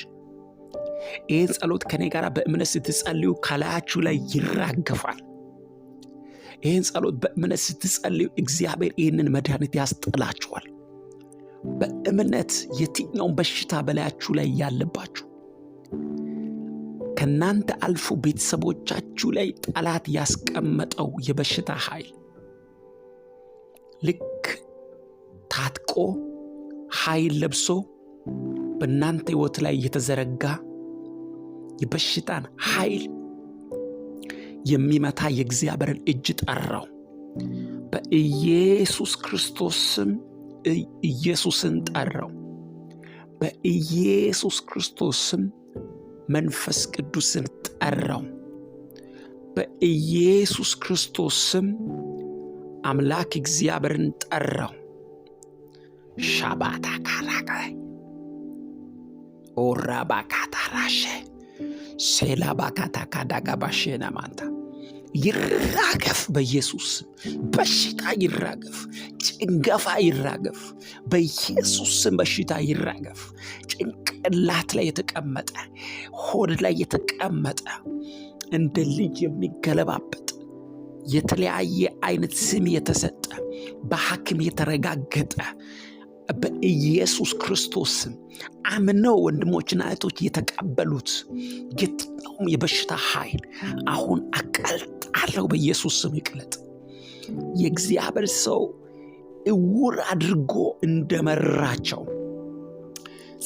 ይህን ጸሎት ከኔ ጋር በእምነት ስትጸልዩ ከላያችሁ ላይ ይራገፋል። ይህን ጸሎት በእምነት ስትጸልዩ እግዚአብሔር ይህንን መድኃኒት ያስጥላችኋል። በእምነት የትኛውን በሽታ በላያችሁ ላይ ያለባችሁ ከናንተ አልፎ ቤተሰቦቻችሁ ላይ ጠላት ያስቀመጠው የበሽታ ኃይል ልክ ታጥቆ ኃይል ለብሶ በእናንተ ሕይወት ላይ የተዘረጋ የበሽታን ኃይል የሚመታ የእግዚአብሔርን እጅ ጠራው። በኢየሱስ ክርስቶስ ስም ኢየሱስን ጠራው። በኢየሱስ ክርስቶስ ስም መንፈስ ቅዱስን ጠራው። በኢየሱስ ክርስቶስ ስም አምላክ እግዚአብሔርን ጠራው። ሻባታ ካራጋይ ኦራባካታራሸ ሴላባካታ ካዳጋባሸና ማንታ ይራገፍ በኢየሱስ በሽታ ይራገፍ፣ ጭንገፋ ይራገፍ በኢየሱስ ስም። በሽታ ይራገፍ። ጭንቅላት ላይ የተቀመጠ ሆድ ላይ የተቀመጠ እንደ ልጅ የሚገለባበጥ የተለያየ አይነት ስም የተሰጠ በሐኪም የተረጋገጠ በኢየሱስ ክርስቶስ ስም አምነው ወንድሞችና እህቶች የተቀበሉት የትኛውም የበሽታ ኃይል አሁን አቀልጣለሁ በኢየሱስ ስም ይቅለጥ። የእግዚአብሔር ሰው እውር አድርጎ እንደመራቸው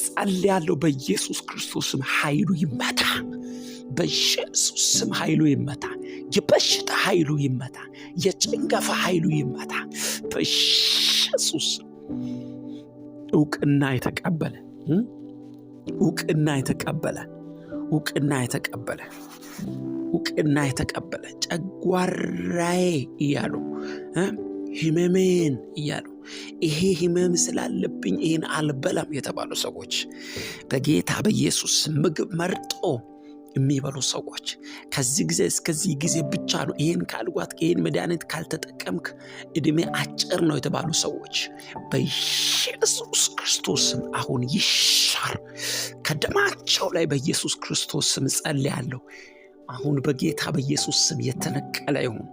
ጸልያለሁ በኢየሱስ ክርስቶስ ስም። ኃይሉ ይመታ በኢየሱስ ስም። ኃይሉ ይመታ። የበሽታ ኃይሉ ይመታ። የጭንገፋ ኃይሉ ይመታ በኢየሱስ ስም። እውቅና የተቀበለ እውቅና የተቀበለ እውቅና የተቀበለ እውቅና የተቀበለ ጨጓራዬ እያሉ ህመሜን እያሉ ይሄ ህመም ስላለብኝ ይህን አልበላም የተባሉ ሰዎች በጌታ በኢየሱስ ምግብ መርጦ የሚበሉ ሰዎች ከዚህ ጊዜ እስከዚህ ጊዜ ብቻ ነው ይህን ካልጓት ይህን መድኃኒት ካልተጠቀምክ እድሜ አጭር ነው የተባሉ ሰዎች በኢየሱስ ክርስቶስ ስም አሁን ይሻር ከደማቸው ላይ በኢየሱስ ክርስቶስ ስም ጸልያለሁ። አሁን በጌታ በኢየሱስ ስም የተነቀለ ይሁን፣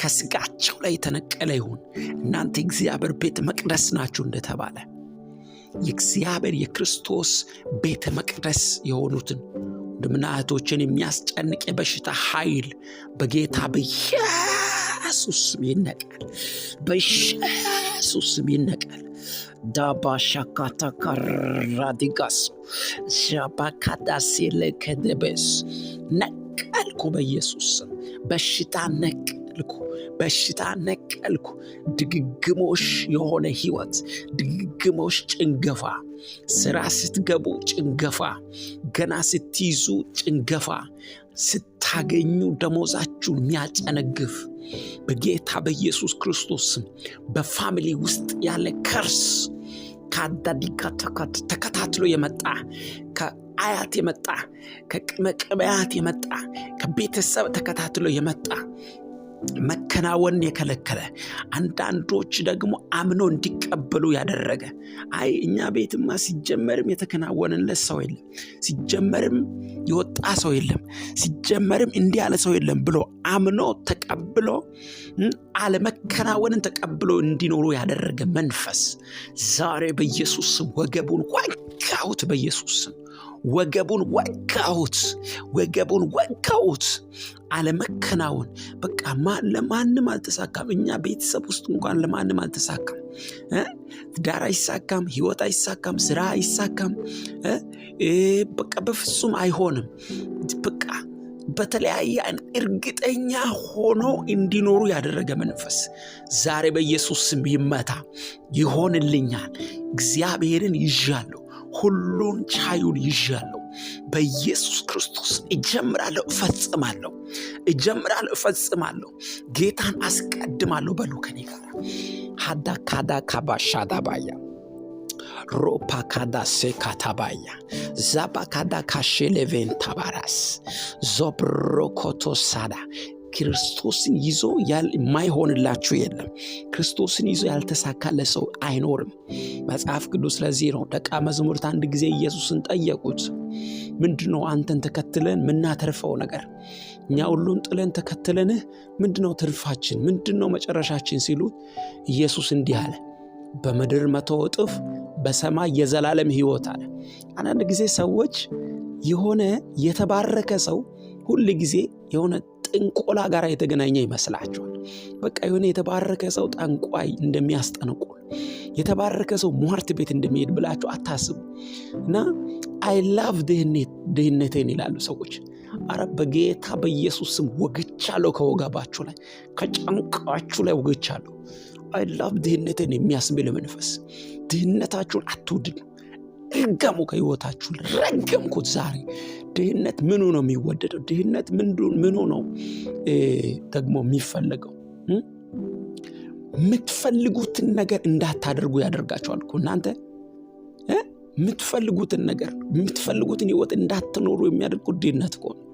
ከስጋቸው ላይ የተነቀለ ይሁን። እናንተ እግዚአብሔር ቤተ መቅደስ ናችሁ እንደተባለ የእግዚአብሔር የክርስቶስ ቤተ መቅደስ የሆኑትን ወንድምና እህቶችን የሚያስጨንቅ የበሽታ ኃይል በጌታ በኢየሱስ ስም ይነቃል። በኢየሱስ ስም ይነቃል። ዳባ ሻካታ ካራዲጋስ ሻባካዳሴለ ከደበስ ነቀልኩ በኢየሱስ ስም። በሽታ ነቀልኩ። ድግግሞሽ የሆነ ህይወት፣ ድግግሞሽ ጭንገፋ፣ ስራ ስትገቡ ጭንገፋ፣ ገና ስትይዙ ጭንገፋ፣ ስታገኙ ደሞዛችሁን የሚያጨነግፍ በጌታ በኢየሱስ ክርስቶስ ስም በፋሚሊ ውስጥ ያለ ከርስ ካዳዲካ ተከታትሎ የመጣ ከአያት የመጣ ከቅመቅመያት የመጣ ከቤተሰብ ተከታትሎ የመጣ መከናወን የከለከለ አንዳንዶች ደግሞ አምኖ እንዲቀበሉ ያደረገ እኛ ቤትማ ሲጀመርም የተከናወነለት ሰው የለም፣ ሲጀመርም የወጣ ሰው የለም፣ ሲጀመርም እንዲህ ያለ ሰው የለም ብሎ አምኖ ተቀብሎ አለመከናወንን ተቀብሎ እንዲኖሩ ያደረገ መንፈስ ዛሬ በኢየሱስ ስም ወገቡን ወጋሁት። በኢየሱስ ስም ወገቡን ወጋሁት። አለመከናወን በቃ ለማንም አልተሳካም። እኛ ቤተሰብ ውስጥ እንኳን ለማንም አልተሳካም። ትዳር አይሳካም፣ ህይወት አይሳካም፣ ስራ አይሳካም። በቃ በፍጹም አይሆንም። በቃ በተለያየ እርግጠኛ ሆኖ እንዲኖሩ ያደረገ መንፈስ ዛሬ በኢየሱስ ስም ይመታ። ይሆንልኛል፣ እግዚአብሔርን ይዣለሁ፣ ሁሉን ቻዩን ይዣለሁ፣ በኢየሱስ ክርስቶስ እጀምራለሁ፣ እፈጽማለሁ፣ ጌታን አስቀድማለሁ በሉ ከኔ ጋር። ሀዳ ካዳ ካባሻዳ ባያ ሮፓ ካዳ ሴካታባያ ዛባ ካዳ ካሼሌቬን ታባራስ ዞብሮኮቶ ሳዳ ክርስቶስን ይዞ የማይሆንላችሁ የለም። ክርስቶስን ይዞ ያልተሳካለ ሰው አይኖርም። መጽሐፍ ቅዱስ ለዚህ ነው ደቀ መዛሙርት አንድ ጊዜ ኢየሱስን ጠየቁት፣ ምንድነው አንተን ተከትለን ምናተርፈው ነገር? እኛ ሁሉን ጥለን ተከትለንህ ምንድነው ትርፋችን? ምንድነው መጨረሻችን? ሲሉት ኢየሱስ እንዲህ አለ፣ በምድር 100 እጥፍ በሰማይ የዘላለም ሕይወት አለ። አንዳንድ ጊዜ ሰዎች የሆነ የተባረከ ሰው ሁሉ ጊዜ የሆነ ጥንቆላ ጋር የተገናኘ ይመስላቸዋል። በቃ የሆነ የተባረከ ሰው ጠንቋይ እንደሚያስጠነቁል፣ የተባረከ ሰው ሟርት ቤት እንደሚሄድ ብላችሁ አታስቡ። እና አይ ላቭ ድህነቴን ይላሉ ሰዎች። አረ በጌታ በኢየሱስ ስም ወግቻለሁ፣ ከወገባችሁ ላይ ከጫንቃችሁ ላይ ወግቻለሁ። አይ ላቭ ድህነቴን የሚያስብል መንፈስ ድህነታችሁን አትውድዱ፣ ረገሙ፣ ከህይወታችሁ ረገምኩት ዛሬ። ድህነት ምኑ ነው የሚወደደው? ድህነት ምኑ ነው ደግሞ የሚፈለገው? የምትፈልጉትን ነገር እንዳታደርጉ ያደርጋቸዋል እኮ። እናንተ የምትፈልጉትን ነገር የምትፈልጉትን ህይወት እንዳትኖሩ የሚያደርጉት ድህነት እኮ ነው።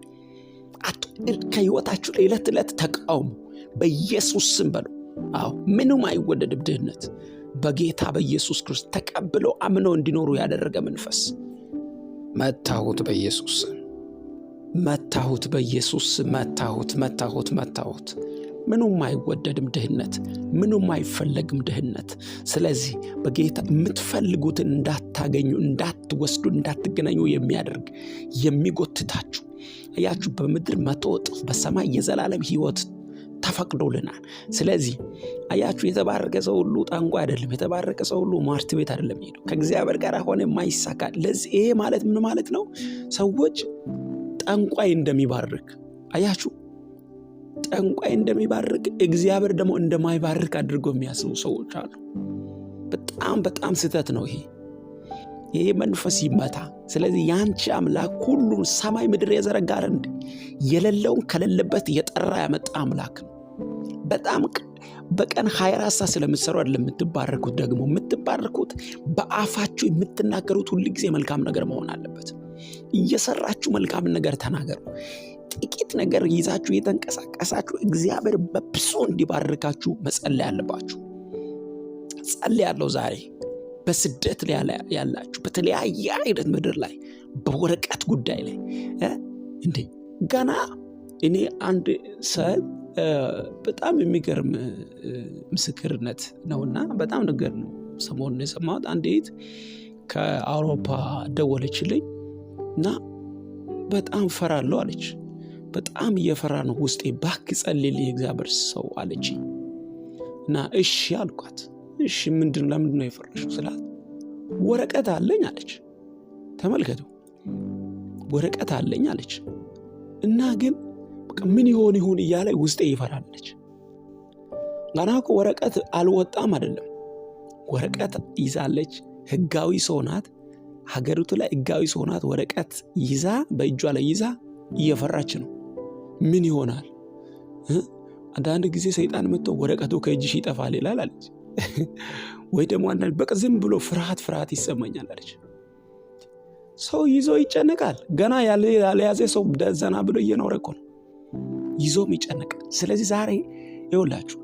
ከህይወታችሁ ዕለት ዕለት ተቃውሙ በኢየሱስ ስም በሉ። ምንም አይወደድም ድህነት። በጌታ በኢየሱስ ክርስቶስ ተቀብለው አምነው እንዲኖሩ ያደረገ መንፈስ መታሁት በኢየሱስ ስም፣ መታሁት በኢየሱስ ስም፣ መታሁት። ምንም አይወደድም ድህነት፣ ምንም አይፈለግም ድህነት። ስለዚህ በጌታ የምትፈልጉትን እንዳታገኙ፣ እንዳትወስዱ፣ እንዳትገናኙ የሚያደርግ የሚጎትታችሁ አያችሁ፣ በምድር 100 እጥፍ በሰማይ የዘላለም ሕይወት ተፈቅዶልናል። ስለዚህ አያችሁ፣ የተባረከ ሰው ሁሉ ጠንቋይ አይደለም፣ የተባረከ ሰው ሁሉ ሟርት ቤት አይደለም ሄዶ ከእግዚአብሔር ጋር ሆነ የማይሳካ። ለዚህ ይሄ ማለት ምን ማለት ነው? ሰዎች ጠንቋይ እንደሚባርክ አያችሁ፣ ጠንቋይ እንደሚባርክ እግዚአብሔር ደግሞ እንደማይባርክ አድርገው የሚያስቡ ሰዎች አሉ። በጣም ስህተት ነው ይሄ መንፈስ ይመታ። ስለዚህ ያንቺ አምላክ ሁሉን ሰማይ ምድር የዘረጋ እንደ የሌለውን ከሌለበት የጠራ ያመጣ አምላክ ነው። በጣም በቀን 24 ሰዓት ስለምትሰሩ አይደለም የምትባረኩት። ደግሞ የምትባረኩት በአፋችሁ የምትናገሩት ሁሉ ጊዜ መልካም ነገር መሆን አለበት። እየሰራችሁ መልካም ነገር ተናገሩ። ጥቂት ነገር ይዛችሁ የተንቀሳቀሳችሁ እግዚአብሔር በብዙ እንዲባርካችሁ መጸለይ አለባችሁ። ጸልያለሁ ዛሬ በስደት ላይ ያላችሁ በተለያየ አይነት ምድር ላይ በወረቀት ጉዳይ ላይ ገና እኔ አንድ ሰው በጣም የሚገርም ምስክርነት ነውና በጣም ነገር ነው ሰሞኑን የሰማሁት። አንዲት ከአውሮፓ ደወለችልኝ እና በጣም ፈራለሁ አለች። በጣም እየፈራ ነው ውስጤ፣ እባክህ ጸልይልኝ የእግዚአብሔር ሰው አለችኝ። እና እሺ አልኳት። እሺ ለምንድን ነው የፈራሽው ስላት ወረቀት አለኝ አለች። ተመልከቱ፣ ወረቀት አለኝ አለች። እና ግን በቃ ምን ይሆን እያለ ውስጤ ይፈራለች። ገና እኮ ወረቀት አልወጣም አይደለም፣ ወረቀት ይዛለች። ህጋዊ ሰው ናት፣ ሀገሪቱ ላይ ህጋዊ ሰው ናት። ወረቀት ይዛ በእጇ ላይ ይዛ እየፈራች ነው። ምን ይሆናል? አንዳንድ ጊዜ ሰይጣን መጥቶ ወረቀቱ ከእጅሽ ይጠፋል ይላል አለች። ወይ ደግሞ አንዳንድ በቃ ዝም ብሎ ፍርሃት ይሰማኛል አለች። ሰው ይዞ ይጨነቃል። ገና ያልያዘ ሰው ዘና ብሎ እየኖረ እኮ ነው፣ ይዞም ይጨነቃል። ስለዚህ ዛሬ ይኸውላችሁ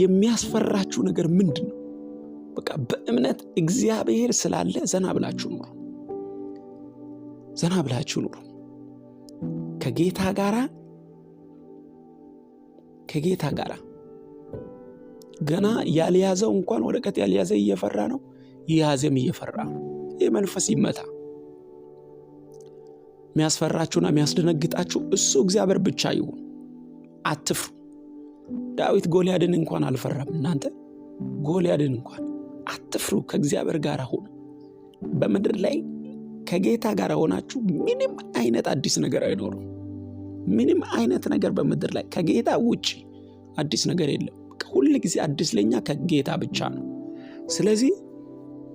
የሚያስፈራችሁ ነገር ምንድን ነው? በቃ በእምነት እግዚአብሔር ስላለ ዘና ብላችሁ ኑሩ። ዘና ብላችሁ ኑሩ። ከጌታ ጋራ ገና ያልያዘው እንኳን ወረቀት ያልያዘ እየፈራ ነው፣ የያዘም እየፈራ ነው። ይህ መንፈስ ይመታ። የሚያስፈራችሁና የሚያስደነግጣችሁ እሱ እግዚአብሔር ብቻ ይሁን። አትፍሩ። ዳዊት ጎልያድን እንኳን አልፈራም። እናንተ ጎልያድን እንኳን አትፍሩ። ከእግዚአብሔር ጋር ሁኑ። በምድር ላይ ከጌታ ጋር ሆናችሁ ምንም አይነት አዲስ ነገር አይኖርም። ምንም አይነት ነገር በምድር ላይ ከጌታ ውጪ አዲስ ነገር የለም። ሁሉ ጊዜ አዲስ ለኛ ከጌታ ብቻ ነው። ስለዚህ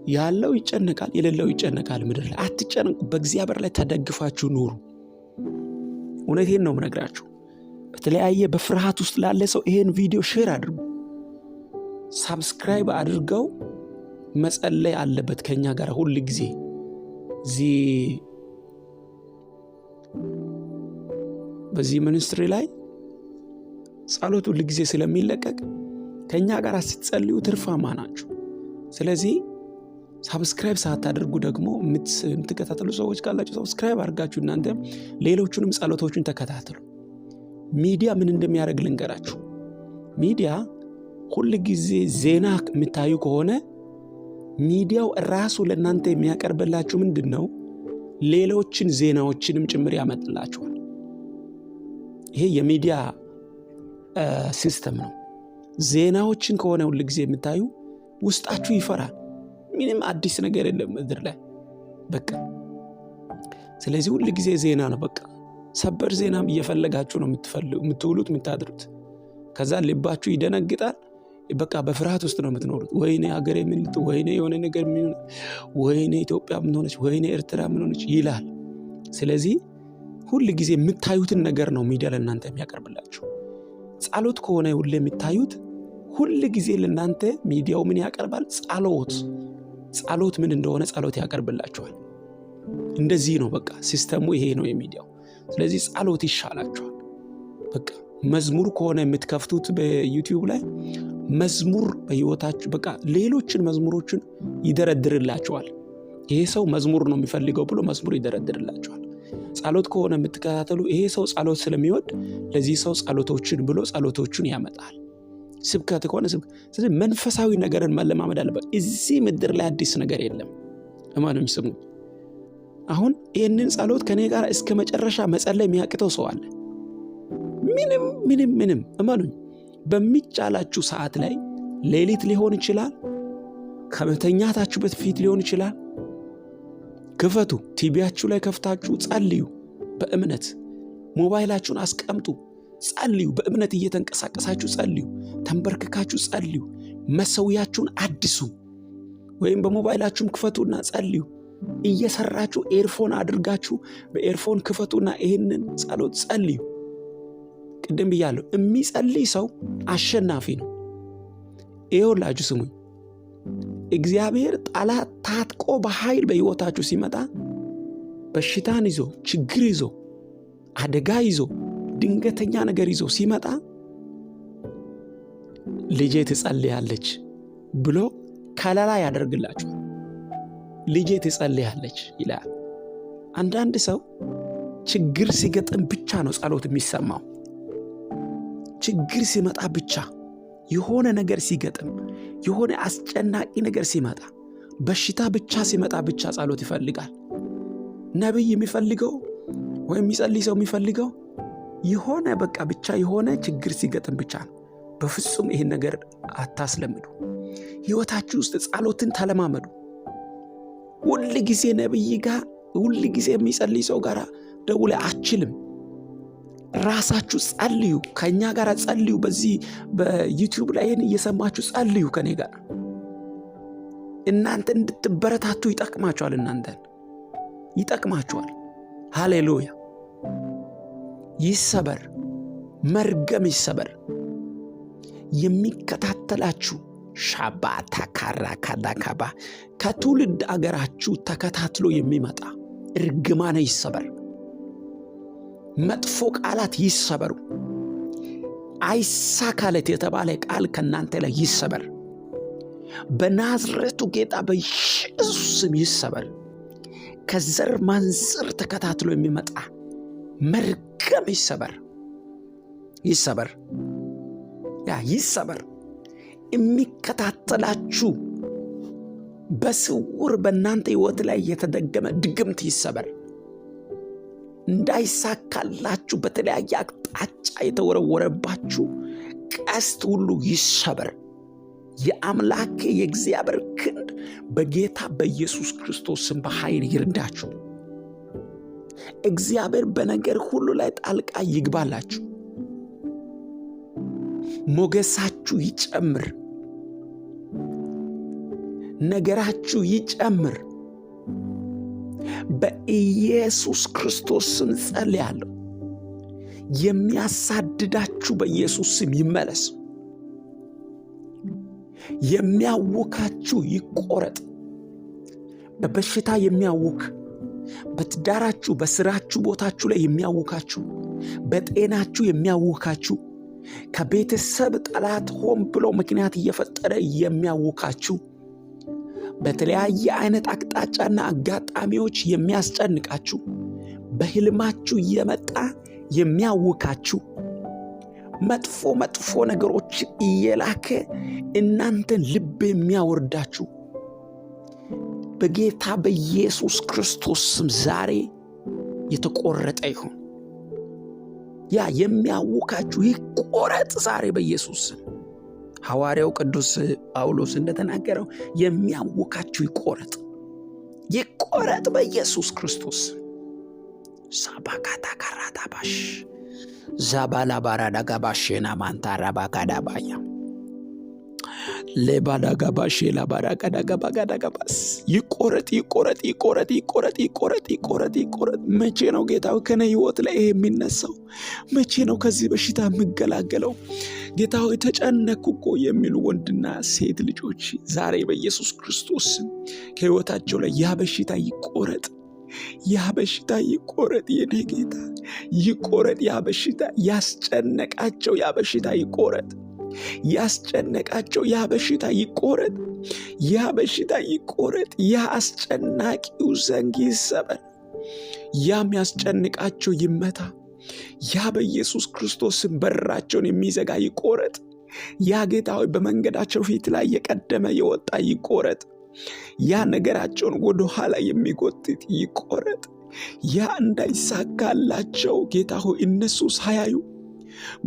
ያለው ይጨነቃል፣ የሌለው ይጨነቃል። ምድር ላይ አትጨነቁ። በእግዚአብሔር ላይ ተደግፋችሁ ኑሩ። እውነቴን ነው የምነግራችሁ። በተለያየ በፍርሃት ውስጥ ላለ ሰው ይሄን ቪዲዮ ሼር አድርጉ፣ ሳብስክራይብ አድርገው። መጸለይ አለበት ከኛ ጋር ሁሉ ጊዜ። በዚህ ሚኒስትሪ ላይ ጸሎት ሁሉ ጊዜ ስለሚለቀቅ ከኛ ጋር ስትጸልዩ ትርፋማ ናችሁ። ስለዚህ ሳብስክራይብ ሳታደርጉ ደግሞ የምትከታተሉ ሰዎች ካላችሁ ሳብስክራይብ አድርጋችሁ እናንተ ሌሎቹንም ጸሎቶችን ተከታተሉ። ሚዲያ ምን እንደሚያደርግ ልንገራችሁ። ሚዲያ ሁሉ ጊዜ ዜና የምታዩ ከሆነ ሚዲያው ራሱ ለእናንተ የሚያቀርብላችሁ ምንድነው? ሌሎችን ዜናዎችንም ጭምር ያመጣላችኋል። ይሄ የሚዲያ ሲስተም ነው። ዜናዎችን ከሆነ ሁሉ ጊዜ የምታዩ ውስጣችሁ ይፈራል። ምንም አዲስ ነገር የለም ምድር ላይ በቃ። ስለዚህ ሁሉ ጊዜ ዜና ነው በቃ። ሰበር ዜናም እየፈለጋችሁ ነው የምትውሉት የምታድሩት። ከዛ ልባችሁ ይደነግጣል። በቃ በፍርሃት ውስጥ ነው የምትኖሩት። ወይኔ ሀገሬ ምን ልት፣ ወይኔ የሆነ ነገር ምን፣ ወይኔ ኢትዮጵያ ምን ሆነች፣ ወይኔ ኤርትራ ምን ሆነች ይላል። ስለዚህ ሁሉ ጊዜ የምታዩትን ነገር ነው ሚዲያ ለእናንተ የሚያቀርብላችሁ። ጸሎት ከሆነ ሁሉ የምታዩት ሁሉ ጊዜ ለእናንተ ሚዲያው ምን ያቀርባል? ጸሎት ምን እንደሆነ ጸሎት ያቀርብላችኋል። እንደዚህ ነው በቃ ሲስተሙ ይሄ ነው የሚዲያው። ስለዚህ ጸሎት ይሻላችኋል በቃ። መዝሙር ከሆነ የምትከፍቱት በዩቲዩብ ላይ መዝሙር በህይወታችሁ በቃ ሌሎችን መዝሙሮችን ይደረድርላችኋል። ይሄ ሰው መዝሙር ነው የሚፈልገው ብሎ መዝሙር ይደረድርላችኋል። ጸሎት ከሆነ የምትከታተሉ ይሄ ሰው ጸሎት ስለሚወድ ለዚህ ሰው ጸሎቶችን ብሎ ጸሎቶችን ያመጣል። ስብከት ከሆነ ስለዚህ መንፈሳዊ ነገርን መለማመድ አለበት። እዚህ ምድር ላይ አዲስ ነገር የለም። እማኑኝ ስሙ። አሁን ይህንን ጸሎት ከኔ ጋር እስከ መጨረሻ መጸለይ የሚያቅተው ሰው አለ? ምንም እማኑኝ። በሚቻላችሁ ሰዓት ላይ ሌሊት ሊሆን ይችላል፣ ከመተኛታችሁ በፊት ሊሆን ይችላል። ክፈቱ፣ ቲቪያችሁ ላይ ከፍታችሁ ጸልዩ በእምነት። ሞባይላችሁን አስቀምጡ፣ ጸልዩ በእምነት። እየተንቀሳቀሳችሁ ጸልዩ፣ ተንበርክካችሁ ጸልዩ። መሰዊያችሁን አድሱ፣ ወይም በሞባይላችሁም ክፈቱና ጸልዩ። እየሰራችሁ ኤርፎን አድርጋችሁ በኤርፎን ክፈቱና ይህንን ጸሎት ጸልዩ። ቅድም ብያለሁ፣ የሚጸልይ ሰው አሸናፊ ነው። ይኸውላችሁ ስሙኝ፣ እግዚአብሔር ጠላት ታጥቆ በኃይል በሕይወታችሁ ሲመጣ በሽታን ይዞ፣ ችግር ይዞ፣ አደጋ ይዞ፣ ድንገተኛ ነገር ይዞ ሲመጣ ልጄ ትጸልያለች ብሎ ከለላ ያደርግላችኋል። ልጄ ትጸልያለች ይላል። አንዳንድ ሰው ችግር ሲገጥም ብቻ ነው ጸሎት የሚሰማው። ችግር ሲመጣ ብቻ፣ የሆነ ነገር ሲገጥም፣ የሆነ አስጨናቂ ነገር ሲመጣ፣ በሽታ ብቻ ሲመጣ ብቻ ጸሎት ይፈልጋል። ነቢይ የሚፈልገው ወይም የሚጸልይ ሰው የሚፈልገው የሆነ በቃ ብቻ የሆነ ችግር ሲገጥም ብቻ ነው። በፍጹም ይሄን ነገር አታስለምዱ። ሕይወታችሁ ውስጥ ጸሎትን ተለማመዱ። ሁል ጊዜ ነቢይ ጋር ሁል ጊዜ የሚጸልይ ሰው ጋር ደውለ አችልም። ራሳችሁ ጸልዩ፣ ከኛ ጋር ጸልዩ። በዚህ በዩቲዩብ ላይ ይሄን እየሰማችሁ ጸልዩ ከኔ ጋር። እናንተ እንድትበረታቱ ይጠቅማችኋል። እናንተን ይጠቅማችኋል። ሃሌሉያ። ይሰበር፣ መርገም ይሰበር። የሚከታተላችሁ ሻባታ ካራ ካዳካባ ከትውልድ አገራችሁ ተከታትሎ የሚመጣ እርግማን ይሰበር። መጥፎ ቃላት ይሰበሩ። አይሳካለት የተባለ ቃል ከናንተ ላይ ይሰበር። በናዝሬቱ ጌታ በኢየሱስ ስም ይሰበር። ከዘር ማንዘር ተከታትሎ የሚመጣ መርገም ይሰበር፣ ይሰበር፣ ይሰበር። የሚከታተላችሁ በስውር በእናንተ ሕይወት ላይ የተደገመ ድግምት ይሰበር። እንዳይሳካላችሁ በተለያየ አቅጣጫ የተወረወረባችሁ ቀስት ሁሉ ይሰበር። የአምላክ የእግዚአብሔር ክንድ በጌታ በኢየሱስ ክርስቶስ ስም በኃይል ይርዳችሁ። እግዚአብሔር በነገር ሁሉ ላይ ጣልቃ ይግባላችሁ። ሞገሳችሁ ይጨምር፣ ነገራችሁ ይጨምር። በኢየሱስ ክርስቶስ ስም ጸልያለሁ። የሚያሳድዳችሁ በኢየሱስ ስም ይመለስ። የሚያውካችሁ ይቆረጥ። በበሽታ የሚያውክ በትዳራችሁ በስራችሁ ቦታችሁ ላይ የሚያውካችሁ፣ በጤናችሁ የሚያውካችሁ፣ ከቤተሰብ ጠላት ሆን ብሎ ምክንያት እየፈጠረ የሚያውካችሁ፣ በተለያየ አይነት አቅጣጫና አጋጣሚዎች የሚያስጨንቃችሁ፣ በህልማችሁ እየመጣ የሚያውካችሁ፣ መጥፎ ነገሮች እየላከ እናንተን ልብ የሚያወርዳችሁ በጌታ በኢየሱስ ክርስቶስ ስም ዛሬ የተቆረጠ ይሁን። ያ የሚያውካችሁ ይቆረጥ ዛሬ በኢየሱስ ስም። ሐዋርያው ቅዱስ ጳውሎስ እንደተናገረው የሚያውካችሁ ይቆረጥ፣ ይቆረጥ በኢየሱስ ክርስቶስ። ሳባካታ ካራታባሽ ዛባላ ባራዳጋባሽና ማንታራባካዳባያ ለባዳጋባሽ ለባራጋዳጋባጋዳጋባስ ይቆረጥ፣ ይቆረጥ፣ ይቆረጥ፣ ይቆረጥ፣ ይቆረጥ፣ ይቆረጥ፣ ይቆረጥ። መቼ ነው ጌታው ከኔ ሕይወት ላይ ይሄ የሚነሳው? መቼ ነው ከዚህ በሽታ የምገላገለው? ጌታ ሆይ ተጨነኩ እኮ የሚሉ ወንድና ሴት ልጆች ዛሬ በኢየሱስ ክርስቶስ ከሕይወታቸው ላይ ያ በሽታ ይቆረጥ፣ ያ በሽታ ይቆረጥ። የኔ ጌታ ይቆረጥ። ያ በሽታ ያስጨነቃቸው ያ በሽታ ይቆረጥ። ያስጨነቃቸው ያ በሽታ ይቆረጥ። ያ በሽታ ይቆረጥ። ያ አስጨናቂው ዘንግ ይሰበር። ያም ያስጨንቃቸው ይመታ። ያ በኢየሱስ ክርስቶስም በራቸውን የሚዘጋ ይቆረጥ። ያ ጌታ ሆይ በመንገዳቸው ፊት ላይ የቀደመ የወጣ ይቆረጥ። ያ ነገራቸውን ወደ ኋላ የሚጎትት ይቆረጥ። ያ እንዳይሳካላቸው ጌታ ሆይ እነሱ ሳያዩ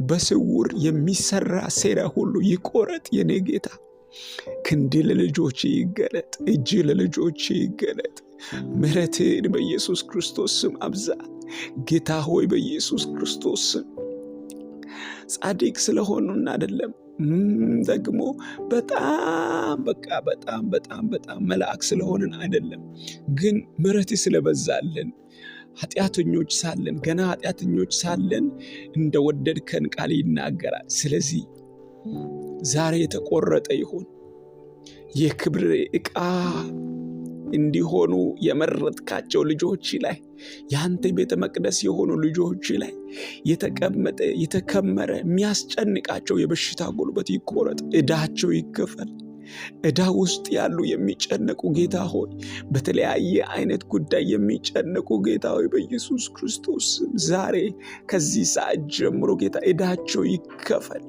በስውር የሚሰራ ሴራ ሁሉ ይቆረጥ። የኔ ጌታ ክንድ ለልጆች ይገለጥ፣ እጅ ለልጆች ይገለጥ። ምሕረትን በኢየሱስ ክርስቶስ ስም አብዛ። ጌታ ሆይ በኢየሱስ ክርስቶስ ስም ጻድቅ ስለሆኑና አይደለም ደግሞ በጣም መልአክ ስለሆንን አይደለም፣ ግን ምሕረት ስለበዛልን ኃጢአተኞች ሳለን ገና ኃጢአተኞች ሳለን እንደወደድከን ቃል ይናገራል። ስለዚህ ዛሬ የተቆረጠ ይሁን። የክብር ዕቃ እንዲሆኑ የመረጥካቸው ልጆች ላይ ያንተ ቤተ መቅደስ የሆኑ ልጆች ላይ የተቀመጠ የተከመረ የሚያስጨንቃቸው የበሽታ ጉልበት ይቆረጥ፣ ዕዳቸው ይከፈል። ዕዳ ውስጥ ያሉ የሚጨነቁ ጌታ ሆይ በተለያየ አይነት ጉዳይ የሚጨነቁ ጌታ ሆይ በኢየሱስ ክርስቶስ ዛሬ ከዚህ ሰዓት ጀምሮ ጌታ ዕዳቸው ይከፈል፣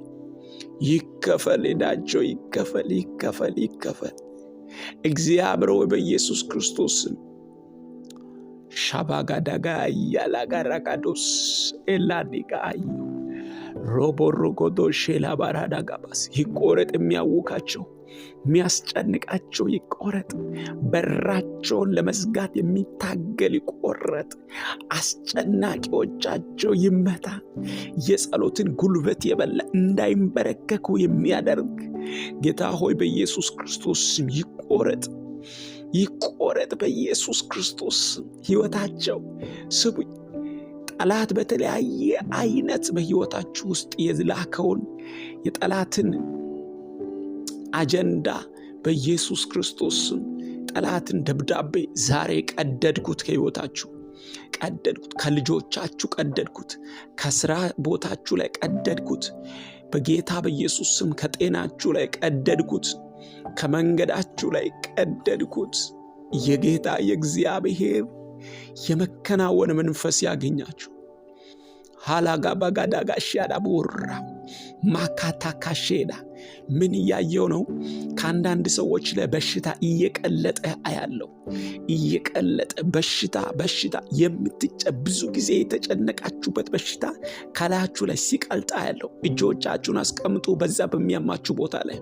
ይከፈል፣ ዕዳቸው ይከፈል፣ ይከፈል፣ ይከፈል። እግዚአብሔር ሆይ በኢየሱስ ክርስቶስ ሻባጋዳጋ ያላጋራጋዶስ ኤላዲጋይ ሮቦሮጎዶ ሼላባራዳጋባስ ይቆረጥ። የሚያውካቸው የሚያስጨንቃቸው ይቆረጥ። በራቸውን ለመዝጋት የሚታገል ይቆረጥ። አስጨናቂዎቻቸው ይመታ። የጸሎትን ጉልበት የበላ እንዳይንበረከኩ የሚያደርግ ጌታ ሆይ በኢየሱስ ክርስቶስ ስም ይቆረጥ። ይቆረጥ በኢየሱስ ክርስቶስ ሕይወታቸው። ስቡኝ፣ ጠላት በተለያየ አይነት በሕይወታችሁ ውስጥ የላከውን የጠላትን አጀንዳ በኢየሱስ ክርስቶስ ጠላትን ደብዳቤ ዛሬ ቀደድኩት። ከሕይወታችሁ ቀደድኩት፣ ከልጆቻችሁ ቀደድኩት፣ ከስራ ቦታችሁ ላይ ቀደድኩት። በጌታ በኢየሱስ ስም ከጤናችሁ ላይ ቀደድኩት፣ ከመንገዳችሁ ላይ ቀደድኩት። የጌታ የእግዚአብሔር የመከናወን መንፈስ ያገኛችሁ። ሃላጋ ባጋዳጋ ሻዳ ቦራ ማካታ ካሼዳ ምን እያየው ነው? ከአንዳንድ ሰዎች ላይ በሽታ እየቀለጠ አያለው። እየቀለጠ በሽታ ብዙ ጊዜ የተጨነቃችሁበት በሽታ ከላያችሁ ላይ ሲቀልጥ አያለው። እጆቻችሁን አስቀምጡ። በዛ በሚያማችሁ ቦታ ላይ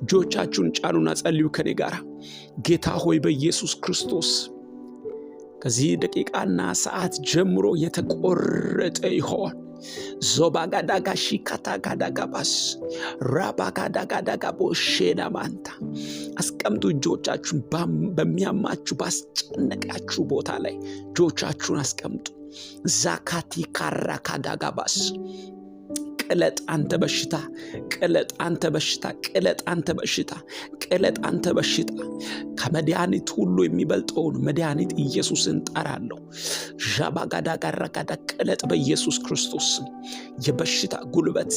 እጆቻችሁን ጫኑና ጸልዩ ከኔ ጋር። ጌታ ሆይ በኢየሱስ ክርስቶስ ከዚህ ደቂቃና ሰዓት ጀምሮ የተቆረጠ ይሆን። ዞባጋዳጋ ሺካታጋዳጋባስ ራባጋዳጋዳጋቦ ሼዳ ማንታ አስቀምጡ። እጆቻችሁን በሚያማችሁ ባስጨነቃችሁ ቦታ ላይ እጆቻችሁን አስቀምጡ። ዛካቲ ካራካዳጋባስ ቅለጥ አንተ በሽታ፣ ቅለጥ አንተ በሽታ፣ ቅለጥ አንተ በሽታ፣ ቅለጥ አንተ በሽታ። ከመድኃኒት ሁሉ የሚበልጠውን መድኃኒት ኢየሱስን ጠራለሁ። ዣባጋዳጋራጋዳ ቅለጥ በኢየሱስ ክርስቶስ። የበሽታ ጉልበት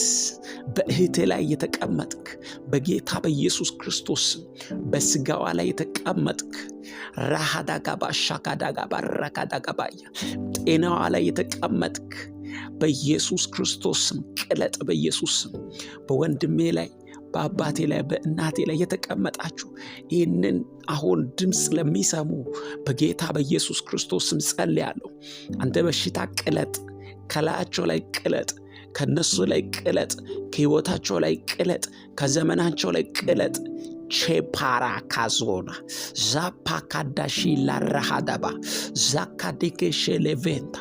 በእህቴ ላይ የተቀመጥክ በጌታ በኢየሱስ ክርስቶስ በስጋዋ ላይ የተቀመጥክ ራሃዳጋባ ሻካዳጋባ ራካዳጋባያ ጤናዋ ላይ የተቀመጥክ በኢየሱስ ክርስቶስ ቅለጥ። በኢየሱስ በወንድሜ ላይ በአባቴ ላይ በእናቴ ላይ የተቀመጣችሁ ይህንን አሁን ድምፅ ለሚሰሙ በጌታ በኢየሱስ ክርስቶስ ጸልያለሁ። አንተ በሽታ ቅለጥ፣ ከላያቸው ላይ ቅለጥ፣ ከነሱ ላይ ቅለጥ፣ ከሕይወታቸው ላይ ቅለጥ፣ ከዘመናቸው ላይ ቅለጥ። ቼፓራ ካዞና ዛፓ ካዳሺ ላራሃዳባ ዛካዴኬ ሌቬንታ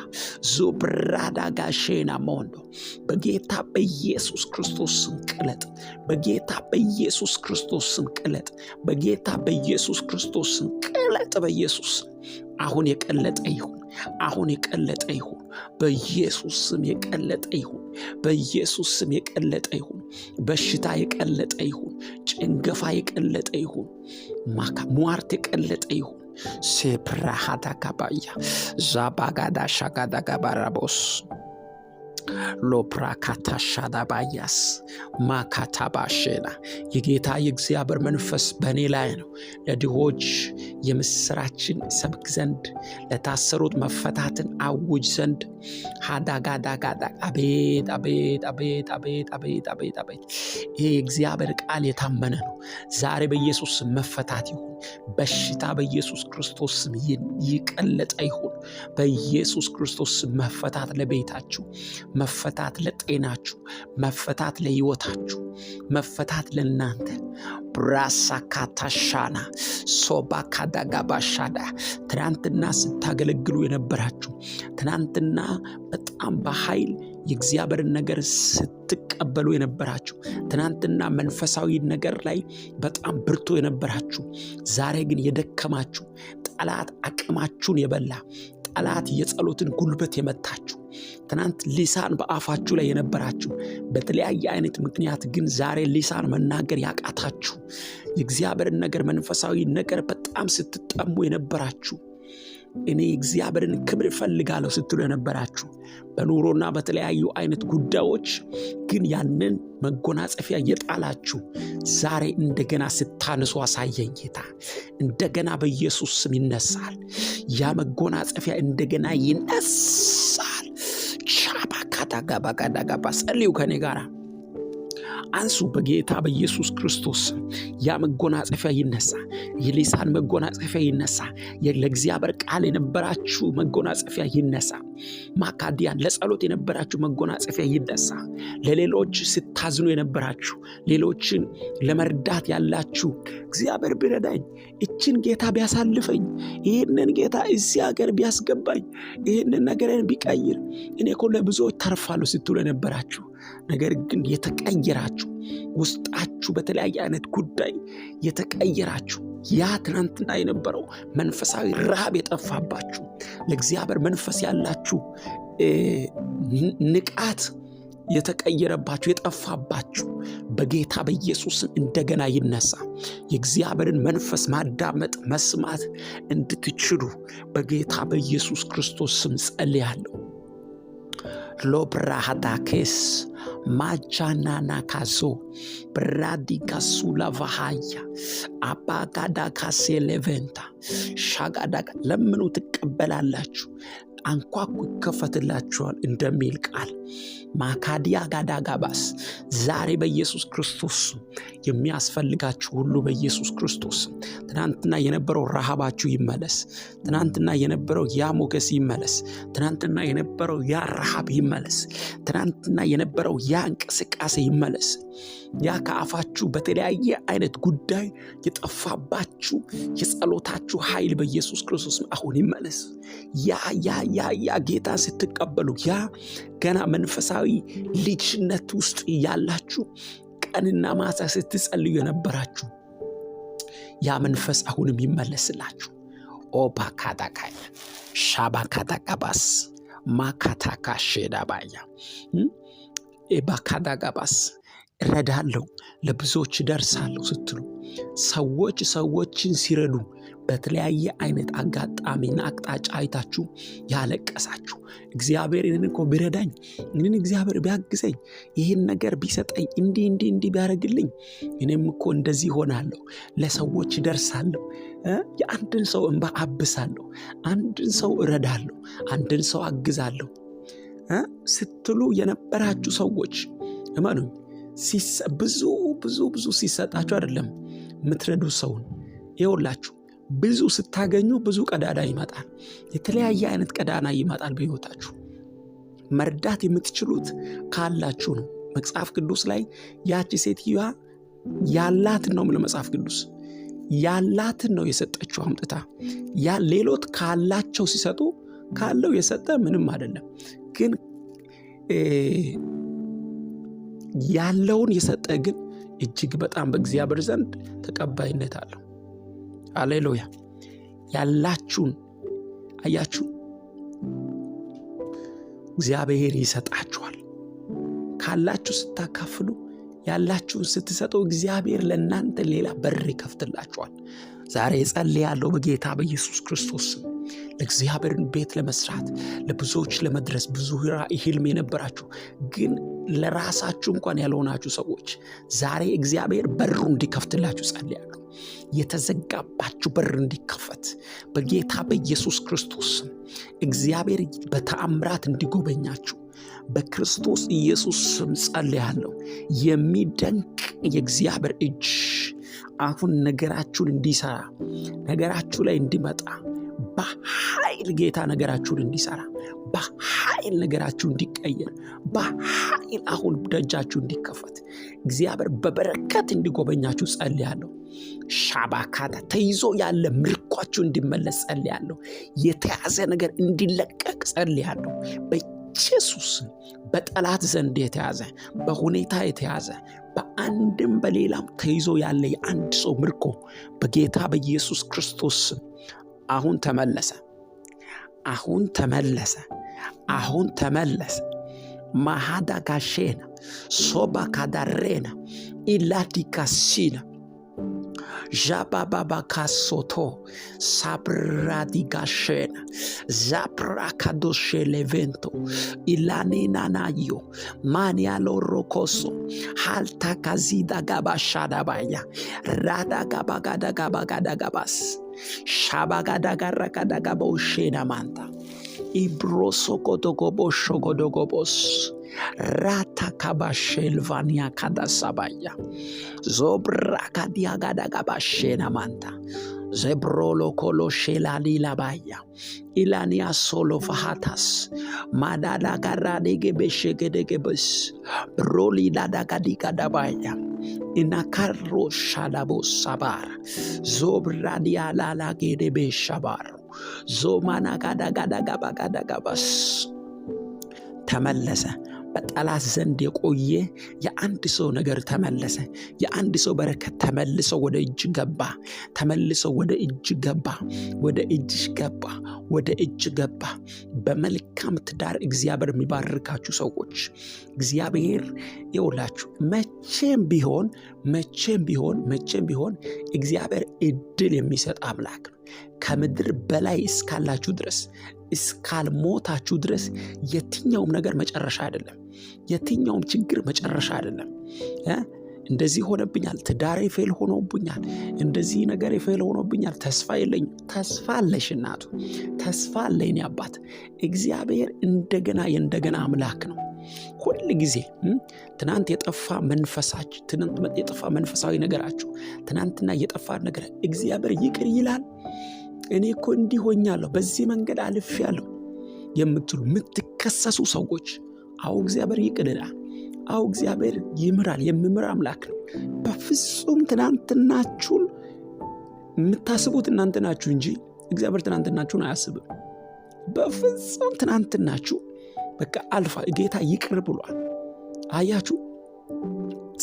ዙብራዳጋ ሼና ሞንዶ በጌታ በኢየሱስ ክርስቶስ ስም ቅለጥ። በጌታ በኢየሱስ ክርስቶስ ስም ቅለጥ። በጌታ በኢየሱስ ክርስቶስ ስም ቅለጥ። በኢየሱስ አሁን የቀለጠ ይሁን። አሁን የቀለጠ ይሁን። በኢየሱስ ስም የቀለጠ ይሁን። በኢየሱስ ስም የቀለጠ ይሁን። በሽታ የቀለጠ ይሁን። ጭንገፋ የቀለጠ ይሁን። ሟርት የቀለጠ ይሁን። ሴፕራሃታ ካባያ ዛባጋዳ ሻጋዳ ጋባራቦስ ሎፕራካታሻዳባያስ ማካታባሼና የጌታ የእግዚአብሔር መንፈስ በእኔ ላይ ነው። ለድሆች የምስራችን ሰብክ ዘንድ፣ ለታሰሩት መፈታትን አውጅ ዘንድ። ሃዳጋዳጋዳ አቤት አቤት አቤት አቤት አቤት አቤት አቤት። ይሄ የእግዚአብሔር ቃል የታመነ ነው። ዛሬ በኢየሱስ ስም መፈታት ይሁን። በሽታ በኢየሱስ ክርስቶስ ስም ይቀለጠ ይሁን። በኢየሱስ ክርስቶስ ስም መፈታት ለቤታችሁ፣ መፈታት ለጤናችሁ፣ መፈታት ለሕይወታችሁ፣ መፈታት ለእናንተ። ብራሳካታሻና ሶባካዳጋባሻዳ ትናንትና ስታገለግሉ የነበራችሁ፣ ትናንትና በጣም በኃይል የእግዚአብሔርን ነገር ስትቀበሉ የነበራችሁ፣ ትናንትና መንፈሳዊ ነገር ላይ በጣም ብርቱ የነበራችሁ፣ ዛሬ ግን የደከማችሁ፣ ጠላት አቅማችሁን የበላ፣ ጠላት የጸሎትን ጉልበት የመታችሁ፣ ትናንት ሊሳን በአፋችሁ ላይ የነበራችሁ፣ በተለያየ አይነት ምክንያት ግን ዛሬ ሊሳን መናገር ያቃታችሁ፣ የእግዚአብሔርን ነገር መንፈሳዊ ነገር በጣም ስትጠሙ የነበራችሁ፣ እኔ እግዚአብሔርን ክብር እፈልጋለሁ ስትሉ የነበራችሁ፣ በኑሮና በተለያዩ አይነት ጉዳዮች ግን ያንን መጎናጸፊያ የጣላችሁ ዛሬ እንደገና ስታነሱ አሳየኝ ጌታ። እንደገና በኢየሱስ ስም ይነሳል። ያ መጎናጸፊያ እንደገና ይነሳል። ሻባካዳጋባጋዳጋባ ጸልዩ ከኔ ጋር አንሱ። በጌታ በኢየሱስ ክርስቶስ ያ መጎናጸፊያ ይነሳ። የሊሳን መጎናጸፊያ ይነሳ። ለእግዚአብሔር ቃል የነበራችሁ መጎናጸፊያ ይነሳ። ማካዲያን ለጸሎት የነበራችሁ መጎናጸፊያ ይነሳ። ለሌሎች ስታዝኑ የነበራችሁ፣ ሌሎችን ለመርዳት ያላችሁ እግዚአብሔር ቢረዳኝ፣ እችን ጌታ ቢያሳልፈኝ፣ ይህንን ጌታ እዚህ ሀገር ቢያስገባኝ፣ ይህንን ነገርን ቢቀይር እኔ እኮ ለብዙዎች ተርፋለሁ ስትሉ የነበራችሁ ነገር ግን የተቀየራችሁ ውስጣችሁ በተለያየ አይነት ጉዳይ የተቀየራችሁ ያ ትናንትና የነበረው መንፈሳዊ ረሃብ የጠፋባችሁ ለእግዚአብሔር መንፈስ ያላችሁ ንቃት የተቀየረባችሁ የጠፋባችሁ በጌታ በኢየሱስ እንደገና ይነሳ። የእግዚአብሔርን መንፈስ ማዳመጥ መስማት እንድትችሉ በጌታ በኢየሱስ ክርስቶስ ስም ጸልያለሁ። ሎብራሃዳኬስ ማጃናና ካዞ ብራዲካሱ ላቫሃያ አባጋዳካሴ ሌቬንታ ሻጋዳጋ ለምኑ ትቀበላላችሁ፣ አንኳኩ ይከፈትላችኋል እንደሚል ቃል ማካዲያ ጋዳጋባስ ዛሬ በኢየሱስ ክርስቶስ የሚያስፈልጋችሁ ሁሉ በኢየሱስ ክርስቶስ ትናንትና የነበረው ረሃባችሁ ይመለስ። ትናንትና የነበረው ያ ሞገስ ይመለስ። ትናንትና የነበረው ያ ረሃብ ይመለስ። ትናንትና የነበረው ያ እንቅስቃሴ ይመለስ። ያ ከአፋችሁ በተለያየ አይነት ጉዳይ የጠፋባችሁ የጸሎታችሁ ኃይል በኢየሱስ ክርስቶስ አሁን ይመለስ። ያ ጌታ ስትቀበሉ ያ ገና መንፈሳዊ ልጅነት ውስጥ ያላችሁ ቀንና ማታ ስትጸልዩ የነበራችሁ ያ መንፈስ አሁንም ይመለስላችሁ። ኦባካዳካይ ሻባካዳጋባስ ማካታካሼዳባያ ኤባካዳጋባስ እረዳለሁ ለብዙዎች ደርሳለሁ ስትሉ ሰዎችን ሲረዱ በተለያየ አይነት አጋጣሚና አቅጣጫ አይታችሁ ያለቀሳችሁ እግዚአብሔር ይህን እኮ ቢረዳኝ፣ ይህን እግዚአብሔር ቢያግዘኝ፣ ይህን ነገር ቢሰጠኝ፣ እንዲህ ቢያደርግልኝ እኔም እኮ እንደዚህ ሆናለሁ፣ ለሰዎች ደርሳለሁ፣ የአንድን ሰው እንባ አብሳለሁ፣ አንድን ሰው እረዳለሁ፣ አንድን ሰው አግዛለሁ ስትሉ የነበራችሁ ሰዎች እመኑኝ ብዙ ሲሰጣችሁ አይደለም የምትረዱ ሰውን ይኸውላችሁ ብዙ ስታገኙ ብዙ ቀዳዳ ይመጣል። የተለያየ አይነት ቀዳዳ ይመጣል በሕይወታችሁ። መርዳት የምትችሉት ካላችሁ ነው። መጽሐፍ ቅዱስ ላይ ያቺ ሴትዮዋ ያላትን ነው የሚለው መጽሐፍ ቅዱስ። ያላትን ነው የሰጠችው አምጥታ። ያ ሌሎት ካላቸው ሲሰጡ ካለው የሰጠ ምንም አይደለም፣ ግን ያለውን የሰጠ ግን እጅግ በጣም በእግዚአብሔር ዘንድ ተቀባይነት አለው። ሃሌሉያ። ያላችሁን አያችሁ እግዚአብሔር ይሰጣችኋል። ካላችሁ ስታካፍሉ ያላችሁን ስትሰጡ እግዚአብሔር ለእናንተ ሌላ በር ይከፍትላችኋል። ዛሬ ጸልያለሁ በጌታ በኢየሱስ ክርስቶስ ለእግዚአብሔርን ቤት ለመስራት ለብዙዎች ለመድረስ ብዙ ህልም የነበራችሁ ግን ለራሳችሁ እንኳን ያልሆናችሁ ሰዎች ዛሬ እግዚአብሔር በሩ እንዲከፍትላችሁ ጸልያለሁ። የተዘጋባችሁ በር እንዲከፈት በጌታ በኢየሱስ ክርስቶስ እግዚአብሔር በተአምራት እንዲጎበኛችሁ በክርስቶስ ኢየሱስ ስም ጸልያለሁ። የሚደንቅ የእግዚአብሔር እጅ አሁን ነገራችሁን እንዲሰራ፣ ነገራችሁ ላይ እንዲመጣ በኃይል ጌታ ነገራችሁን እንዲሰራ፣ በኃይል ነገራችሁ እንዲቀየር፣ በኃይል አሁን ደጃችሁ እንዲከፈት እግዚአብሔር በበረከት እንዲጎበኛችሁ ጸልያለሁ። ሻባካታ ተይዞ ያለ ምርኳችሁ እንዲመለስ ጸልያለሁ። የተያዘ ነገር እንዲለቀቅ ጸልያለሁ። በኢየሱስ በጠላት ዘንድ የተያዘ በሁኔታ የተያዘ በአንድም በሌላም ተይዞ ያለ የአንድ ሰው ምርኮ በጌታ በኢየሱስ ክርስቶስ አሁን ተመለሰ። ማሃዳጋሼና ሶባካዳሬና ኢላዲካሲና ዣባባባካሶቶ ሳብራዲጋሼና ዛፕራካዶሼሌቬንቶ ኢላኔናናዮ ማንያሎሮኮሶ ሃልታካዚዳጋባሻዳባያ ራዳጋባጋዳጋባጋዳጋባስ ሻባጋዳጋራጋዳጋቦሼና ማንታ ኢብሮሶኮዶጎቦሾጎዶጎቦስ ራታ ካባሼልቫኒያ ካዳሳባያ ዞብራ ካዲያ ጋዳጋባሼና ማንታ ዘብሮሎ ኮሎ ሼላሊ ላባያ ኢላኒያ ሶሎ ፋሃታስ ማዳዳ ጋራዴጌ በሸገደገበስ ሮሊ ዳዳጋዲ ጋዳባያ ኢናካሮ ሻዳቦ ሳባር ዞብራዲያ ላላጌደ በሻባር ዞማና ጋዳጋዳጋባጋዳጋባስ ተመለሰ። በጠላት ዘንድ የቆየ የአንድ ሰው ነገር ተመለሰ። የአንድ ሰው በረከት ተመልሶ ወደ እጅ ገባ። ተመልሶ ወደ እጅ ገባ። ወደ እጅሽ ገባ። ወደ እጅ ገባ። በመልካም ትዳር እግዚአብሔር የሚባርካችሁ ሰዎች እግዚአብሔር ይውላችሁ። መቼም ቢሆን እግዚአብሔር እድል የሚሰጥ አምላክ ነው። ከምድር በላይ እስካላችሁ ድረስ እስካልሞታችሁ ድረስ የትኛውም ነገር መጨረሻ አይደለም። የትኛውም ችግር መጨረሻ አይደለም። እንደዚህ ሆነብኛል፣ ትዳሬ ፌል ሆኖብኛል፣ እንደዚህ ነገር ፌል ሆኖብኛል፣ ተስፋ የለኝም። ተስፋ አለሽ እናቱ፣ ተስፋ አለኝ አባት። እግዚአብሔር የእንደገና አምላክ ነው። ሁል ጊዜ ትናንት የጠፋ መንፈሳዊ ነገራችሁ፣ ትናንትና የጠፋ ነገር እግዚአብሔር ይቅር ይላል። እኔ እኮ እንዲህ ሆኛለሁ፣ በዚህ መንገድ አልፌያለሁ የምትሉ የምትከሰሱ ሰዎች አዎ እግዚአብሔር ይቅር ይላል። አዎ እግዚአብሔር ይምራል። የሚምር አምላክ ነው። በፍጹም ትናንትናችሁን የምታስቡት እናንተ ናችሁ እንጂ እግዚአብሔር ትናንትናችሁን አያስብም። በፍጹም ትናንትናችሁ በቃ አልፋ ጌታ ይቅር ብሏል። አያችሁ፣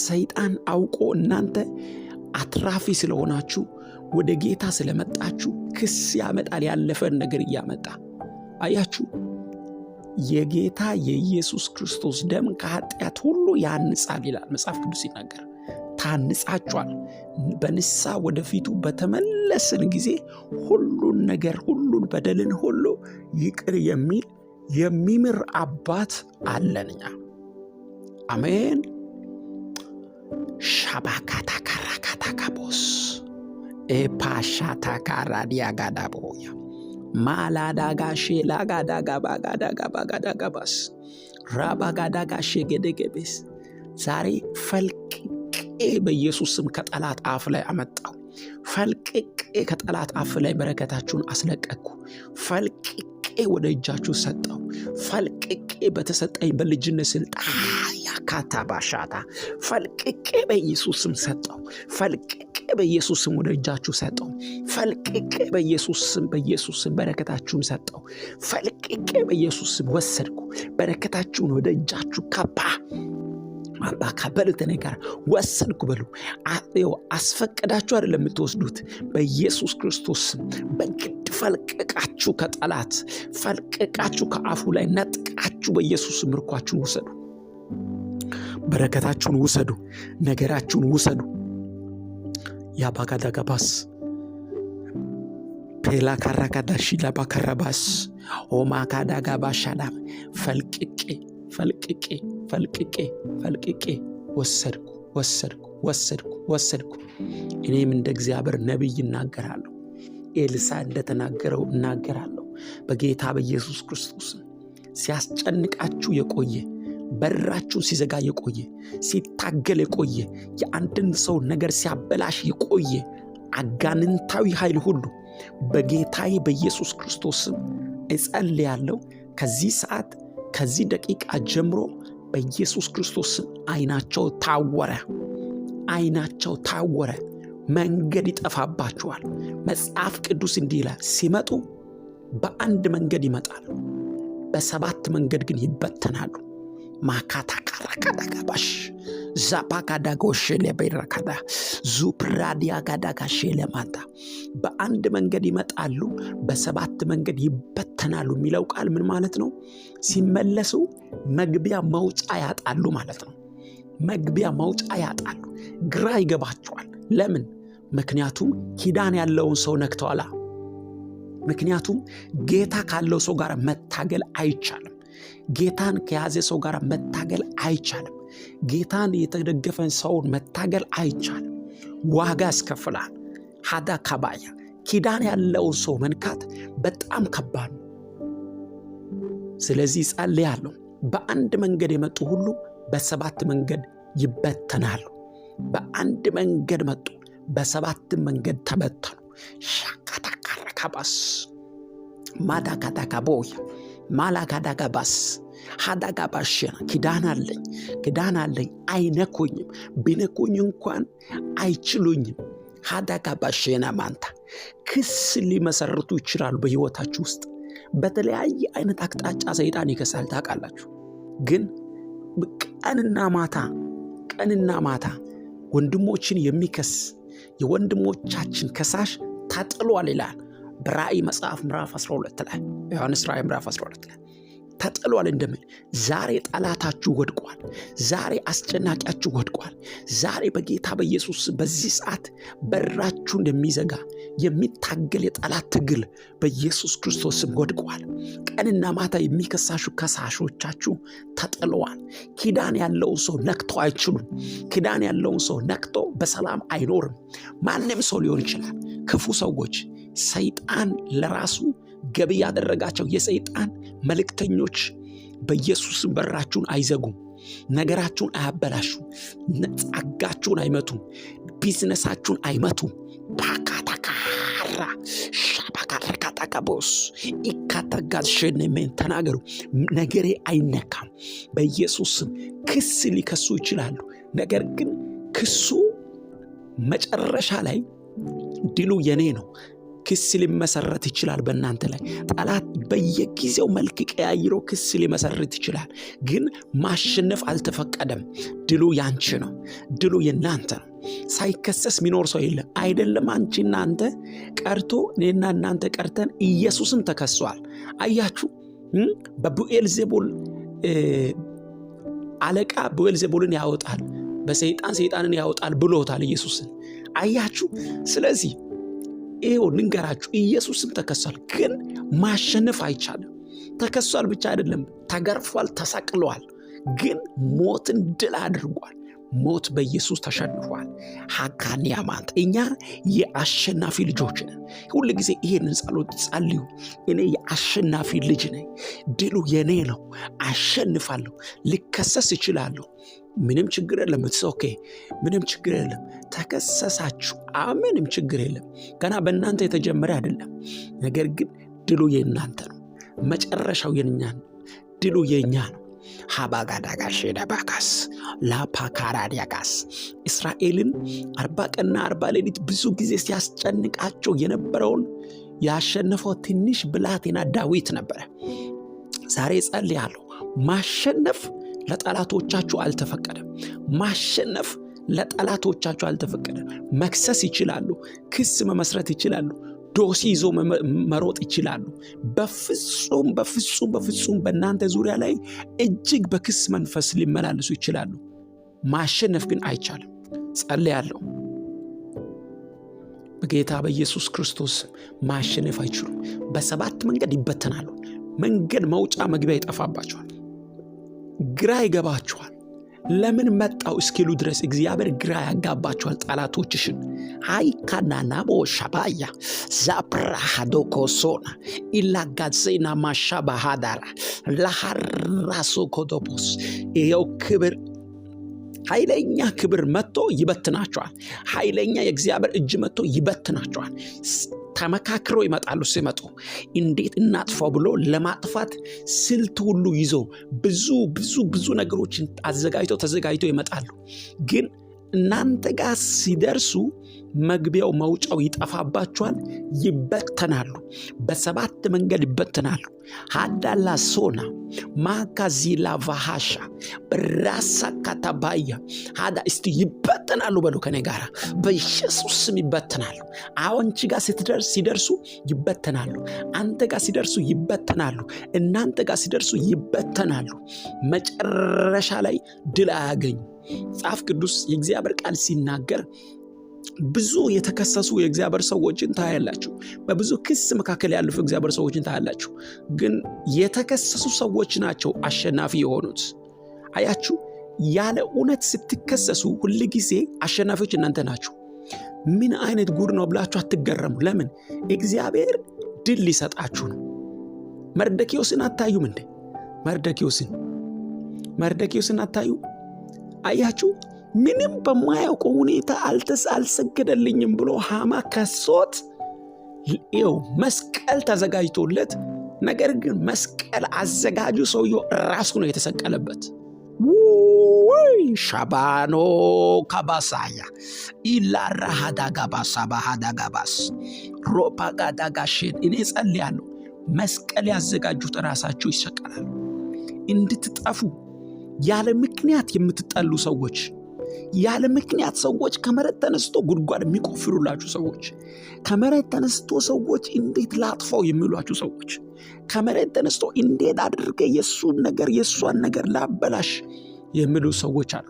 ሰይጣን አውቆ እናንተ አትራፊ ስለሆናችሁ ወደ ጌታ ስለመጣችሁ ክስ ያመጣል። ያለፈን ነገር እያመጣ አያችሁ፣ የጌታ የኢየሱስ ክርስቶስ ደም ከኃጢአት ሁሉ ያንጻል ይላል መጽሐፍ ቅዱስ ሲናገር። ታንጻችኋል። በንስሐ ወደፊቱ በተመለስን ጊዜ ሁሉን ነገር ሁሉን በደልን ሁሉ ይቅር የሚምር አባት አለንኛ። አሜን። ሻባካታ ካራካታ ካቦስ ኤፓሻታ ካራዲያ ጋዳቦያ ማላዳጋሼ ላጋዳጋባጋዳጋባጋዳጋባስ ራባጋዳጋሼ ገደገቤስ ዛሬ ፈልቅቄ በኢየሱስ ስም ከጠላት አፍ ላይ አመጣው። ፈልቅቄ ከጠላት አፍ ላይ በረከታችሁን አስለቀቅኩ። ፈልቅቄ ወደ እጃችሁ ሰጠው። ፈልቅቄ በተሰጠኝ በልጅነት ስልጣን ያካታ ባሻታ ፈልቅቄ በኢየሱስ ስም ሰጠው። ፈልቅቄ በኢየሱስ ስም ወደ እጃችሁ ሰጠው። ፈልቅቄ በኢየሱስ ስም በረከታችሁን ሰጠው። ፈልቅቄ በኢየሱስ ስም ወሰድኩ። በረከታችሁን ወደ እጃችሁ ካባ በሉት ነገር ወሰድኩ በሉ። አስፈቅዳችሁ አይደለም የምትወስዱት። በኢየሱስ ክርስቶስ በግድ ፈልቅቃችሁ ከጠላት ፈልቅቃችሁ ከአፉ ላይ ነጥቃችሁ በኢየሱስ ምርኳችሁን ውሰዱ። በረከታችሁን ውሰዱ። ነገራችሁን ውሰዱ። ያባጋዳጋባስ ፔላ ካራካዳሺ ላባከራባስ ኦማካዳጋባሻላ ፈልቅቄ ወሰድኩ። እኔም እንደ እግዚአብሔር ነቢይ እናገራለሁ። ኤልሳ እንደተናገረው እናገራለሁ። በጌታ በኢየሱስ ክርስቶስ ሲያስጨንቃችሁ የቆየ በራችሁን ሲዘጋ የቆየ ሲታገል የቆየ የአንድን ሰው ነገር ሲያበላሽ የቆየ አጋንንታዊ ኃይል ሁሉ በጌታዬ በኢየሱስ ክርስቶስ እጸልያለሁ። ከዚህ ሰዓት ከዚህ ደቂቃ ጀምሮ በኢየሱስ ክርስቶስ ዓይናቸው ታወረ። መንገድ ይጠፋባቸዋል። መጽሐፍ ቅዱስ እንዲህ ይላል፣ ሲመጡ በአንድ መንገድ ይመጣሉ፣ በሰባት መንገድ ግን ይበተናሉ። ማካታ ካራካዳጋባሽ ዛፓካዳጎሽ ለበይራካዳ ዙፕራዲያ ጋዳጋሽ ለማንታ በአንድ መንገድ ይመጣሉ፣ በሰባት መንገድ ይበተናሉ የሚለው ቃል ምን ማለት ነው? ሲመለሱ መግቢያ መውጫ ያጣሉ ማለት ነው። መግቢያ መውጫ ያጣሉ። ግራ ይገባቸዋል። ለምን? ምክንያቱም ኪዳን ያለውን ሰው ነክተዋላ። ምክንያቱም ጌታ ካለው ሰው ጋር መታገል አይቻልም። ጌታን ከያዘ ሰው ጋር መታገል አይቻልም። ጌታን የተደገፈን ሰውን መታገል አይቻልም። ዋጋ ያስከፍላል። ሀዳ ካባያ ኪዳን ያለውን ሰው መንካት በጣም ከባድ ነው። ስለዚህ ጸልያለሁ በአንድ መንገድ የመጡ ሁሉ በሰባት መንገድ ይበተናሉ። በአንድ መንገድ መጡ፣ በሰባት መንገድ ተበተኑ። ሻካታካረካባስ ማዳካዳካቦያ ማላካዳጋባስ ሀዳጋባሽና ኪዳን አለኝ አይነኩኝም፣ ቢነኩኝ እንኳን አይችሉኝም። ሀዳጋባሽና ማንታ ክስ ሊመሰርቱ ይችላሉ በሕይወታችሁ ውስጥ። በተለያየ አይነት አቅጣጫ ሰይጣን ይከሳል ታውቃላችሁ። ግን ቀንና ማታ ወንድሞችን የሚከስ የወንድሞቻችን ከሳሽ ተጥሏል ይላል በራእይ መጽሐፍ ምዕራፍ 12 ላይ፣ ዮሐንስ ራእይ ምዕራፍ 12 ላይ ተጥሏል እንደምን። ዛሬ ጠላታችሁ ወድቋል። ዛሬ አስጨናቂያችሁ ወድቋል። ዛሬ በጌታ በኢየሱስ በዚህ ሰዓት በራችሁ እንደሚዘጋ የሚታገል የጠላት ትግል በኢየሱስ ክርስቶስም ወድቋል። ቀንና ማታ የሚከሳሹ ከሳሾቻችሁ ተጥለዋል። ኪዳን ያለው ሰው ነክቶ አይችሉም። ኪዳን ያለውን ሰው ነክቶ በሰላም አይኖርም። ማንም ሰው ሊሆን ይችላል። ክፉ ሰዎች፣ ሰይጣን ለራሱ ገቢ ያደረጋቸው የሰይጣን መልእክተኞች በኢየሱስም በራችሁን አይዘጉም። ነገራችሁን አያበላሹም። ጸጋችሁን አይመቱም። ቢዝነሳችሁን አይመቱም። ባካታካራ ሻባካታካቦስ ኢካታጋሽነመን ተናገሩ። ነገሬ አይነካም። በኢየሱስም ክስ ሊከሱ ይችላሉ። ነገር ግን ክሱ መጨረሻ ላይ ድሉ የኔ ነው። ክስ ሊመሰረት ይችላል በእናንተ ላይ። ጠላት በየጊዜው መልክ ቀያይሮ ክስ ሊመሰረት ይችላል። ግን ማሸነፍ አልተፈቀደም። ድሉ ያንቺ ነው። ድሉ የናንተ ነው። ሳይከሰስ ሚኖር ሰው የለም። አይደለም አንቺና አንተ ቀርቶ እኔና እናንተ ቀርተን ኢየሱስም ተከሷል። አያችሁ፣ በብዔልዜቡል አለቃ ብዔልዜቡልን ያወጣል፣ በሰይጣን ሰይጣንን ያወጣል ብሎታል ኢየሱስን። አያችሁ። ስለዚህ ይሄው ልንገራችሁ፣ ኢየሱስም ተከሷል፣ ግን ማሸነፍ አይቻልም። ተከሷል ብቻ አይደለም፣ ተገርፏል፣ ተሰቅሏል፣ ግን ሞትን ድል አድርጓል። ሞት በኢየሱስ ተሸንፏል። ሀካኒያ ማንት እኛ የአሸናፊ ልጆች ነን። ሁሉ ጊዜ ይሄንን ጸሎት ጸልዩ። እኔ የአሸናፊ ልጅ ነኝ። ድሉ የኔ ነው። አሸንፋለሁ። ልከሰስ ይችላለሁ። ምንም ችግር የለም። ኦኬ፣ ምንም ችግር የለም። ተከሰሳችሁ፣ ምንም ችግር የለም። ገና በእናንተ የተጀመረ አይደለም። ነገር ግን ድሉ የእናንተ ነው። መጨረሻው የኛ ነው። ድሉ የኛ ነው። ሀባጋዳጋሽ ደባካስ ላፓካራዲያጋስ እስራኤልን 40 ቀንና 40 ሌሊት ብዙ ጊዜ ሲያስጨንቃቸው የነበረውን ያሸነፈው ትንሽ ብላቴና ዳዊት ነበረ። ዛሬ ጸልያለሁ። ማሸነፍ ለጠላቶቻችሁ አልተፈቀደም። ማሸነፍ ለጠላቶቻችሁ አልተፈቀደም። መክሰስ ይችላሉ። ክስ መመስረት ይችላሉ። ዶሲ ይዞ መሮጥ ይችላሉ። በፍጹም በእናንተ ዙሪያ ላይ እጅግ በክስ መንፈስ ሊመላለሱ ይችላሉ። ማሸነፍ ግን አይቻልም። ጸልያለሁ። በጌታ በኢየሱስ ክርስቶስ ማሸነፍ አይችሉም። በሰባት መንገድ ይበተናሉ። መንገድ መውጫ መግቢያ ይጠፋባቸዋል። ግራ ይገባቸዋል። ለምን መጣው እስኪሉ ድረስ እግዚአብሔር ግራ ያጋባቸዋል ጠላቶችሽን። ሃይ ካናናቦ ሻባያ ዛፕራሃዶኮሶና ኢላጋዜና ማሻባሃዳራ ለሐራሶ ኮዶቦስ ይኸው ክብር፣ ኃይለኛ ክብር መጥቶ ይበትናቸዋል። ኃይለኛ የእግዚአብሔር እጅ መጥቶ ይበትናቸዋል። ተመካክሮ ይመጣሉ። ሲመጡ እንዴት እናጥፋው ብሎ ለማጥፋት ስልት ሁሉ ይዞ ብዙ ነገሮችን ተዘጋጅተው ይመጣሉ። ግን እናንተ ጋር ሲደርሱ መግቢያው መውጫው ይጠፋባቸዋል። ይበተናሉ። በሰባት መንገድ ይበተናሉ። ሃዳላ ሶና ማካዚላ ቫሃሻ ራሳ ካታባያ ሃዳ እስቲ ይበተናሉ በሉ ከኔ ጋራ በኢየሱስ ስም ይበተናሉ። አንቺ ጋር ሲደርሱ ይበተናሉ። አንተ ጋር ሲደርሱ ይበተናሉ። እናንተ ጋር ሲደርሱ ይበተናሉ። መጨረሻ ላይ ድል አያገኙ። መጽሐፍ ቅዱስ የእግዚአብሔር ቃል ሲናገር ብዙ የተከሰሱ የእግዚአብሔር ሰዎችን ታያላችሁ። በብዙ ክስ መካከል ያለፉ እግዚአብሔር ሰዎችን ታያላችሁ። ግን የተከሰሱ ሰዎች ናቸው አሸናፊ የሆኑት። አያችሁ፣ ያለ እውነት ስትከሰሱ ሁል ጊዜ አሸናፊዎች እናንተ ናችሁ። ምን አይነት ጉድ ነው ብላችሁ አትገረሙ። ለምን? እግዚአብሔር ድል ሊሰጣችሁ ነው። መርዶክዮስን አታዩም እንዴ? መርዶክዮስን መርዶክዮስን አታዩ? አያችሁ? ምንም በማያውቀው ሁኔታ አልሰገደልኝም ብሎ ሃማ ከሶት ይኸው መስቀል ተዘጋጅቶለት፣ ነገር ግን መስቀል አዘጋጁ ሰውየው ራሱ ነው የተሰቀለበት። ሻባኖ ካባሳያ ኢላራ ሃዳጋባሳ ባሃዳጋባስ ሮፓጋዳጋሽን እኔ ጸልያለሁ። መስቀል ያዘጋጁት ራሳቸው ይሰቀላሉ። እንድትጠፉ ያለ ምክንያት የምትጠሉ ሰዎች፣ ያለ ምክንያት ሰዎች ከመሬት ተነስቶ ጉድጓድ የሚቆፍሩላችሁ ሰዎች፣ ከመሬት ተነስቶ ሰዎች እንዴት ላጥፋው የሚሏችሁ ሰዎች፣ ከመሬት ተነስቶ እንዴት አድርገ የእሷን ነገር ላበላሽ የሚሉ ሰዎች አሉ።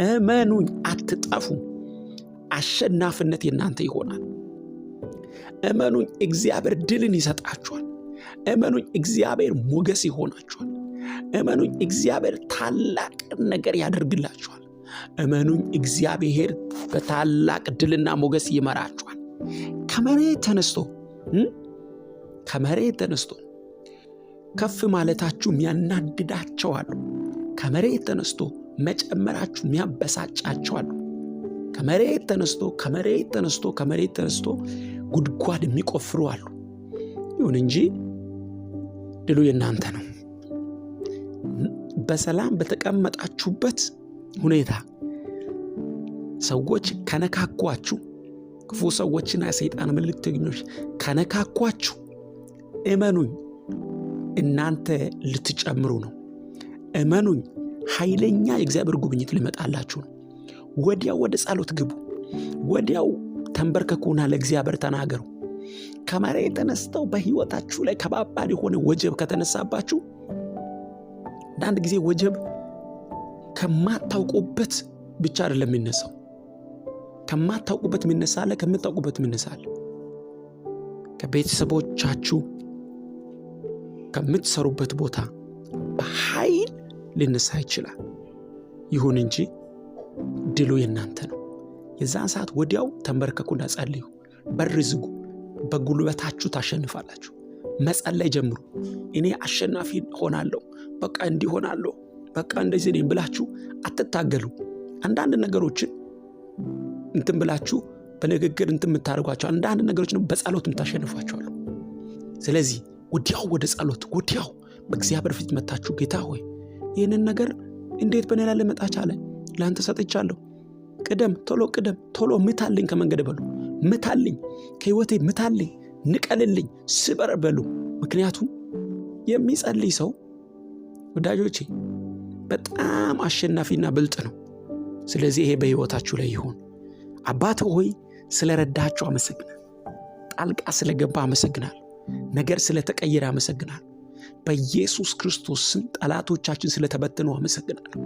እመኑኝ፣ አትጠፉ። አሸናፊነት የእናንተ ይሆናል። እመኑኝ፣ እግዚአብሔር ድልን ይሰጣችኋል። እመኑኝ፣ እግዚአብሔር ሞገስ ይሆናችኋል። እመኑኝ፣ እግዚአብሔር ታላቅ ነገር ያደርግላችኋል። እመኑኝ፣ እግዚአብሔር በታላቅ ድልና ሞገስ ይመራችኋል። ከመሬት ተነስቶ ከፍ ማለታችሁ የሚያናድዳቸው አሉ። ከመሬት ተነስቶ መጨመራችሁ የሚያበሳጫቸው አሉ። ከመሬት ተነስቶ ጉድጓድ የሚቆፍሩ አሉ። ይሁን እንጂ ድሉ የእናንተ ነው። በሰላም በተቀመጣችሁበት ሁኔታ ሰዎች ከነካኳችሁ፣ ክፉ ሰዎችና የሰይጣን መልእክተኞች ከነካኳችሁ፣ እመኑኝ እናንተ ልትጨምሩ ነው። እመኑኝ ኃይለኛ የእግዚአብሔር ጉብኝት ሊመጣላችሁ ነው። ወዲያው ወደ ጸሎት ግቡ። ወዲያው ተንበርከኩና ለእግዚአብሔር ተናገሩ። ከመሬት ተነስተው በሕይወታችሁ ላይ ከባባድ የሆነ ወጀብ ከተነሳባችሁ፣ አንዳንድ ጊዜ ወጀብ ከማታውቁበት ብቻ አይደለም የሚነሳው። ከማታውቁበት የሚነሳለ፣ ከምታውቁበት የሚነሳለ። ከቤተሰቦቻችሁ ከምትሰሩበት ቦታ በኃይል ሊነሳ ይችላል። ይሁን እንጂ ድሉ የእናንተ ነው። የዛን ሰዓት ወዲያው ተንበርከኩና ጸልዩ። በር ዝጉ። በጉልበታችሁ ታሸንፋላችሁ። መጸለይ ጀምሩ። እኔ አሸናፊ ሆናለሁ፣ በቃ እንዲሆናለሁ፣ በቃ እንደዚህ ነኝ ብላችሁ አትታገሉ። አንዳንድ ነገሮችን እንትን ብላችሁ በንግግር እንትን የምታደርጓቸው አንዳንድ ነገሮችን በጸሎት የምታሸንፏቸዋል። ስለዚህ ወዲያው ወደ ጸሎት፣ ወዲያው በእግዚአብሔር ፊት መታችሁ፣ ጌታ ሆይ ይህንን ነገር እንዴት በእኔ ላይ ሊመጣ ቻለ? ለአንተ ሰጥቻለሁ። ቅደም፣ ቶሎ ምታልኝ፣ ከመንገድ በሉ፣ ምታልኝ፣ ከህይወቴ ምታልኝ፣ ንቀልልኝ፣ ስበር በሉ። ምክንያቱም የሚጸልይ ሰው ወዳጆቼ በጣም አሸናፊና ብልጥ ነው። ስለዚህ ይሄ በህይወታችሁ ላይ ይሁን። አባት ሆይ ስለረዳችሁ አመሰግናለሁ። ጣልቃ ስለገባ አመሰግናለሁ። ነገር ስለተቀየረ አመሰግናለሁ። በኢየሱስ ክርስቶስ ስም ጠላቶቻችን ስለተበተኑ አመሰግናለሁ።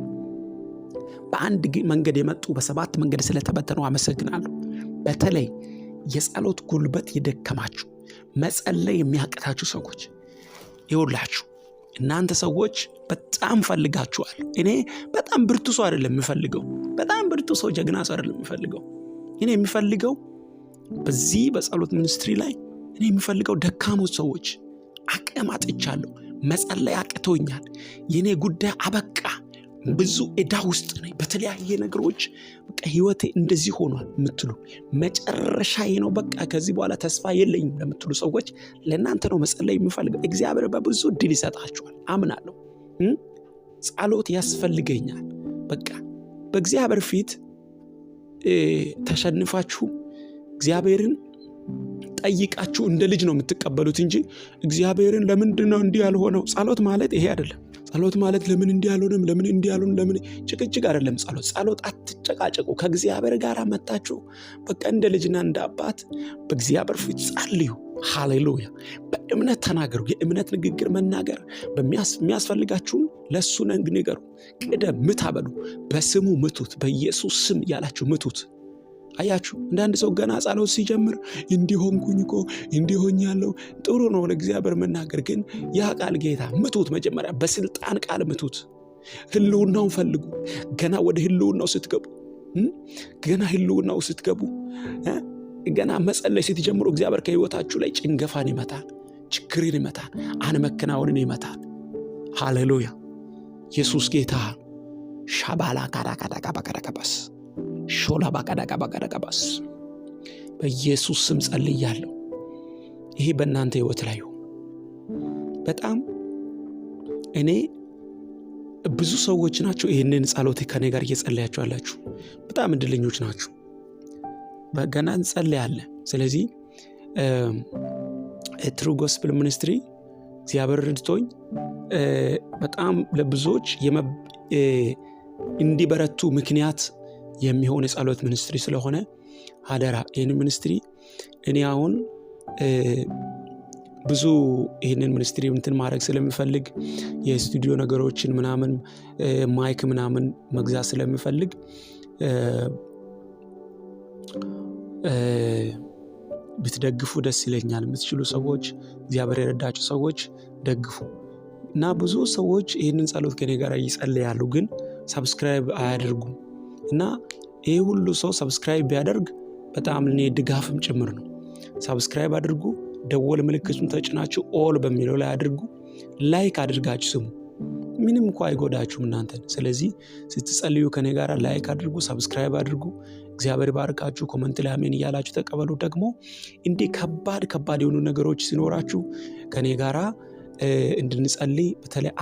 በአንድ መንገድ የመጡ በሰባት መንገድ ስለተበተኑ አመሰግናለሁ። በተለይ የጸሎት ጉልበት የደከማችሁ፣ መጸለይ የሚያቅታችሁ ሰዎች ይኸውላችሁ፣ እናንተ ሰዎች በጣም ፈልጋችኋል። እኔ በጣም ብርቱ ሰው አይደለም የምፈልገው፣ በጣም ብርቱ ሰው ጀግና ሰው አይደለም የምፈልገው። እኔ የምፈልገው በዚህ በጸሎት ሚኒስትሪ ላይ እኔ የምፈልገው ደካሞች ሰዎች፣ አቅም አጥቻለሁ፣ መጸለይ አቅቶኛል፣ የኔ ጉዳይ አበቃ፣ ብዙ ዕዳ ውስጥ ነኝ፣ በተለያየ ነገሮች በቃ ህይወቴ እንደዚህ ሆኗል የምትሉ፣ መጨረሻዬ ነው በቃ ከዚህ በኋላ ተስፋ የለኝም ለምትሉ ሰዎች ለእናንተ ነው መጸለይ የምፈልገው። እግዚአብሔር በብዙ ድል ይሰጣችኋል አምናለሁ። ጸሎት ያስፈልገኛል። በቃ በእግዚአብሔር ፊት ተሸንፋችሁ እግዚአብሔርን ጠይቃችሁ እንደ ልጅ ነው የምትቀበሉት እንጂ እግዚአብሔርን ለምንድን ነው እንዲህ ያልሆነው? ጸሎት ማለት ይሄ አይደለም። ጸሎት ማለት ለምን እንዲህ ያልሆነም፣ ለምን እንዲህ ያልሆነም፣ ለምን ጭቅጭቅ አይደለም። ጸሎት አትጨቃጨቁ። ከእግዚአብሔር ጋር መጣችሁ በቃ እንደ ልጅና እንደ አባት በእግዚአብሔር ፊት ጸልዩ። ሃሌሉያ። በእምነት ተናገሩ። የእምነት ንግግር መናገር፣ የሚያስፈልጋችሁን ለእሱ ንገሩ። ቅደም፣ ምታ በሉ። በስሙ ምቱት፣ በኢየሱስ ስም ያላችሁ ምቱት። አያችሁ፣ አንዳንድ ሰው ገና ጸሎት ሲጀምር እንዲሆንኩኝ እኮ እንዲሆኛለሁ። ጥሩ ነው ለእግዚአብሔር መናገር፣ ግን ያ ቃል ጌታ ምቱት። መጀመሪያ በስልጣን ቃል ምቱት። ህልውናውን ፈልጉ። ገና ወደ ህልውናው ስትገቡ ገና መጸለይ ስትጀምሩ እግዚአብሔር ከህይወታችሁ ላይ ጭንገፋን ይመታል፣ ችግርን ይመታል፣ አለመከናወንን ይመታል። ሃሌሉያ። ኢየሱስ ጌታ ሻባላ ካዳካዳካባካዳካባስ ሾላ ባካዳካባካዳካባስ በኢየሱስ ስም ጸልያለሁ። ይሄ በእናንተ ህይወት ላይ ይሁን። በጣም እኔ ብዙ ሰዎች ናቸው ይህንን ጸሎት ከኔ ጋር እየጸለያችሁ ያላችሁ። በጣም እድለኞች ናችሁ። በገና እንጸልያለን። ስለዚህ ትሩ ጎስፕል ሚኒስትሪ እግዚአብሔር ረድቶኝ በጣም ለብዙዎች እንዲበረቱ ምክንያት የሚሆን የጸሎት ሚኒስትሪ ስለሆነ አደራ ይህን ሚኒስትሪ እኔ አሁን ብዙ ይህንን ሚኒስትሪ እንትን ማድረግ ስለምፈልግ የስቱዲዮ ነገሮችን ምናምን ማይክ ምናምን መግዛት ስለምፈልግ ብትደግፉ ደስ ይለኛል። የምትችሉ ሰዎች እግዚአብሔር የረዳችሁ ሰዎች ደግፉ። እና ብዙ ሰዎች ይህንን ጸሎት ከኔ ጋር ይጸልያሉ ግን ሰብስክራይብ አያደርጉም። እና ይሄ ሁሉ ሰው ሰብስክራይብ ቢያደርግ በጣም ለኔ ድጋፍም ጭምር ነው። ሰብስክራይብ አድርጉ፣ ደወል ምልክቱን ተጭናችሁ ኦል በሚለው ላይ አድርጉ፣ ላይክ አድርጋችሁ ስሙ። ምንም እንኳን አይጎዳችሁም እናንተን። ስለዚህ ስትጸልዩ ከኔ ጋር ላይክ አድርጉ፣ ሰብስክራይብ አድርጉ። እግዚአብሔር ባርካችሁ። ኮሜንት ላይ አሜን እያላችሁ ተቀበሉ። ደግሞ እንዲህ ከባድ የሆኑ ነገሮች ሲኖራችሁ ከኔ ጋራ እንድንጸልይ በተለይ